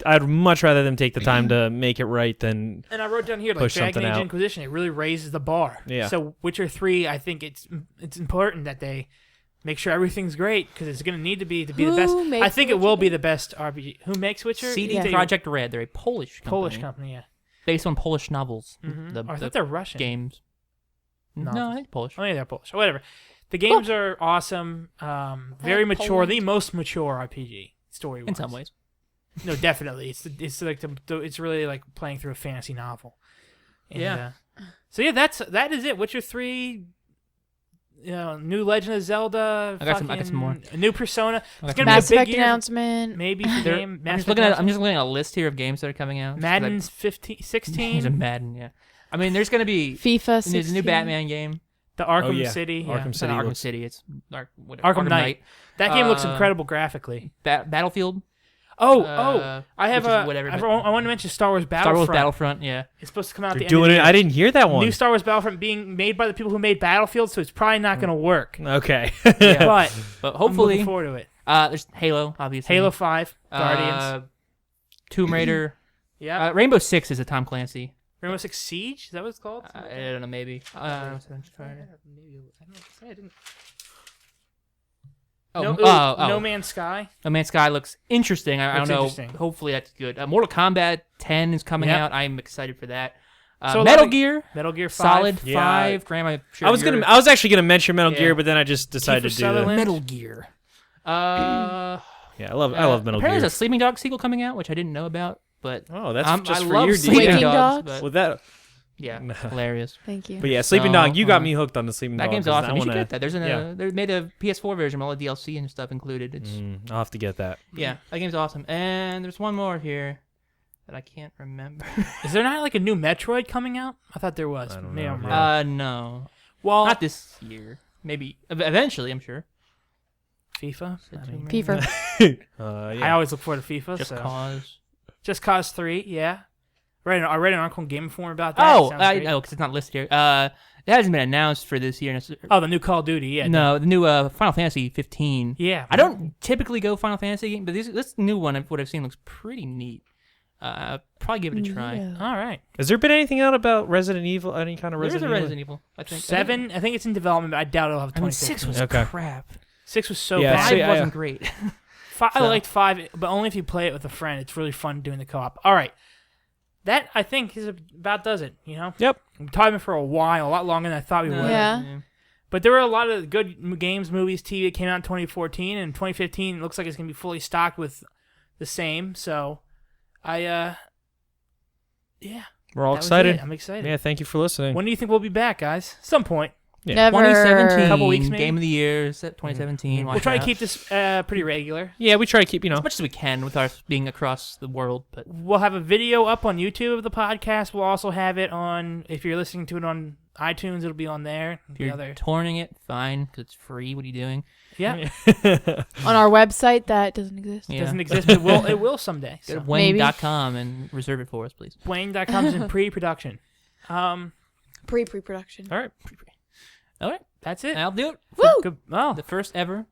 I'd much rather them take the time to make it right than. And I wrote down here like Push Dragon something Age out. Inquisition. It really raises the bar. Yeah. So Witcher 3, I think it's important that they make sure everything's great because it's going to need to be the best. Who makes I think it Witcher will be the best RPG. Who makes Witcher? CD It's a Projekt Red. They're a Polish company. Polish company. Yeah. Based on Polish novels. Mm-hmm. The, I the thought they're Russian. games. No, Novels. I think Polish. Oh yeah, they're Polish. Or whatever. The games are awesome. Very like mature. Poland. The most mature RPG story. In some ways. No, definitely. It's like it's really like playing through a fantasy novel. And, Yeah. So yeah, that is it. Witcher 3. New Legend of Zelda. I got some more. A new Persona. It's gonna Mass be a Effect big year. announcement. Maybe for There- game. I'm Mass just Effect looking at announcement. a list here of games that are coming out. Madden's 15, 16. He's a Madden, yeah. I mean, there's gonna be FIFA 16. there's a new Batman game. The Arkham yeah. City. Arkham yeah. It's City not Arkham looks- City. It's Arkham Knight. That game looks Uh, incredible graphically. Battlefield. I have which is a. whatever, I but- want to mention Star Wars Star Battlefront. Wars Battlefront, yeah. It's supposed to come out at They're the end doing of the it. year. I didn't hear that one. New Star Wars Battlefront being made by the people who made Battlefield, so it's probably not going to work. Okay. But But I'm looking hopefully, forward to it. there's Halo, obviously. Halo 5, Guardians. Tomb Raider. Yeah. Rainbow Six is a Tom Clancy. Rainbow Six Siege? Is that what it's called? I don't know, maybe. No Man's Sky. No Man's Sky looks interesting. I don't know. Interesting. Hopefully that's good. Mortal Kombat 10 is coming out. I'm excited for that. So Metal Gear. Metal Gear 5. Solid Yeah. 5. Graham, I'm sure I was actually gonna mention Metal Yeah. Gear, but then I just decided Kiefer to do that. Sutherland. Metal Gear. Yeah, I love Metal apparently Gear. there's a Sleeping Dog sequel coming out, which I didn't know about. But Oh, that's just I for love your Sleeping Waking Dogs. Dogs? But With that, yeah, hilarious. Thank you. but yeah, Sleeping So, Dog. You got me hooked on the Sleeping That Dog. game's 'cause awesome. You should wanna- get that. There's yeah. they made a PS4 version with all the DLC and stuff included. It's I'll have to get that. yeah, that game's awesome. And there's one more here that I can't remember. Is there not like a new Metroid coming out? I thought there was. I don't Maybe know. I'm wrong. No, Well, not this year. Maybe eventually. I'm sure. FIFA. I mean, FIFA. I Yeah. always look forward to FIFA. Just so. cause. Just Cause 3. Yeah. I read an article in Game Informer about that. Oh, Sounds I great. know because it's not listed here. It hasn't been announced for this year. Oh, the new Call of Duty. Yeah. No, the new Final Fantasy 15. Yeah. I don't typically go Final Fantasy game, but this new one, what I've seen, looks pretty neat. Probably give it a try. Yeah. All right. Has there been anything out about Resident Evil? Any kind of There's Resident a Evil? Resident Evil, I think. 7. I think it's in development, but I doubt it'll have I mean, 2016. 6 was Okay. crap. 6 was so Yeah, bad. 5 so- wasn't great. I So- liked 5, but only if you play it with a friend. It's really fun doing the co-op. All right. That, I think, is about does it, you know? Yep. We've talked about it for a while, a lot longer than I thought we would. Yeah. But there were a lot of good games, movies, TV that came out in 2014, and 2015 looks like it's going to be fully stocked with the same. So, yeah. We're all that was excited. it. I'm excited. Yeah, thank you for listening. When do you think we'll be back, guys? Some point. Yeah. Never. 2017, Couple weeks, maybe? Game of the Year, 2017. We'll try to keep this pretty regular. Yeah, we try to keep, as much as we can with our being across the world, but We'll have a video up on YouTube of the podcast. We'll also have it on, if you're listening to it on iTunes, it'll be on there. if you're torrenting it, fine, because it's free. What are you doing? Yeah. On our website that doesn't exist. Yeah. Doesn't exist, but it will someday. Go to So. Maybe. Wang.com and reserve it for us, please. Wang.com is in pre-production. Pre-production. All right. All right, That's it. I'll do it. Woo! Good. Oh, The first ever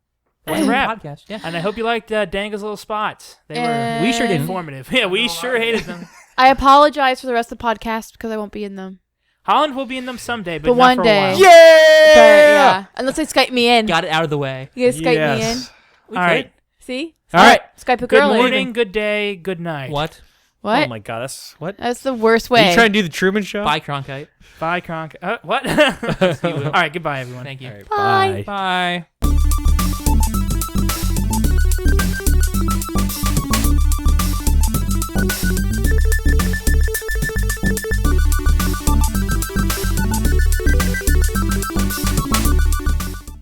That's a wrap. podcast. Yeah. and I hope you liked Danga's little spots. They were We sure didn't. informative. Yeah, we sure hated them. I apologize for the rest of the podcast because I won't be in them. Holland will be in them someday, but But not one for a day. while. But yeah, unless they Skype me in. Got it out of the way. You guys Skype me in. Yes. We All could. right. See? All right. Skype a Good girl in. morning, good day, good night. What? What? Oh my god, that's what? That's the worst Are way. you trying to do the Truman Show? Bye, Cronkite. Bye, Kronk. What? You will. All right. Goodbye, everyone. Thank you. All right, Bye. bye. Bye.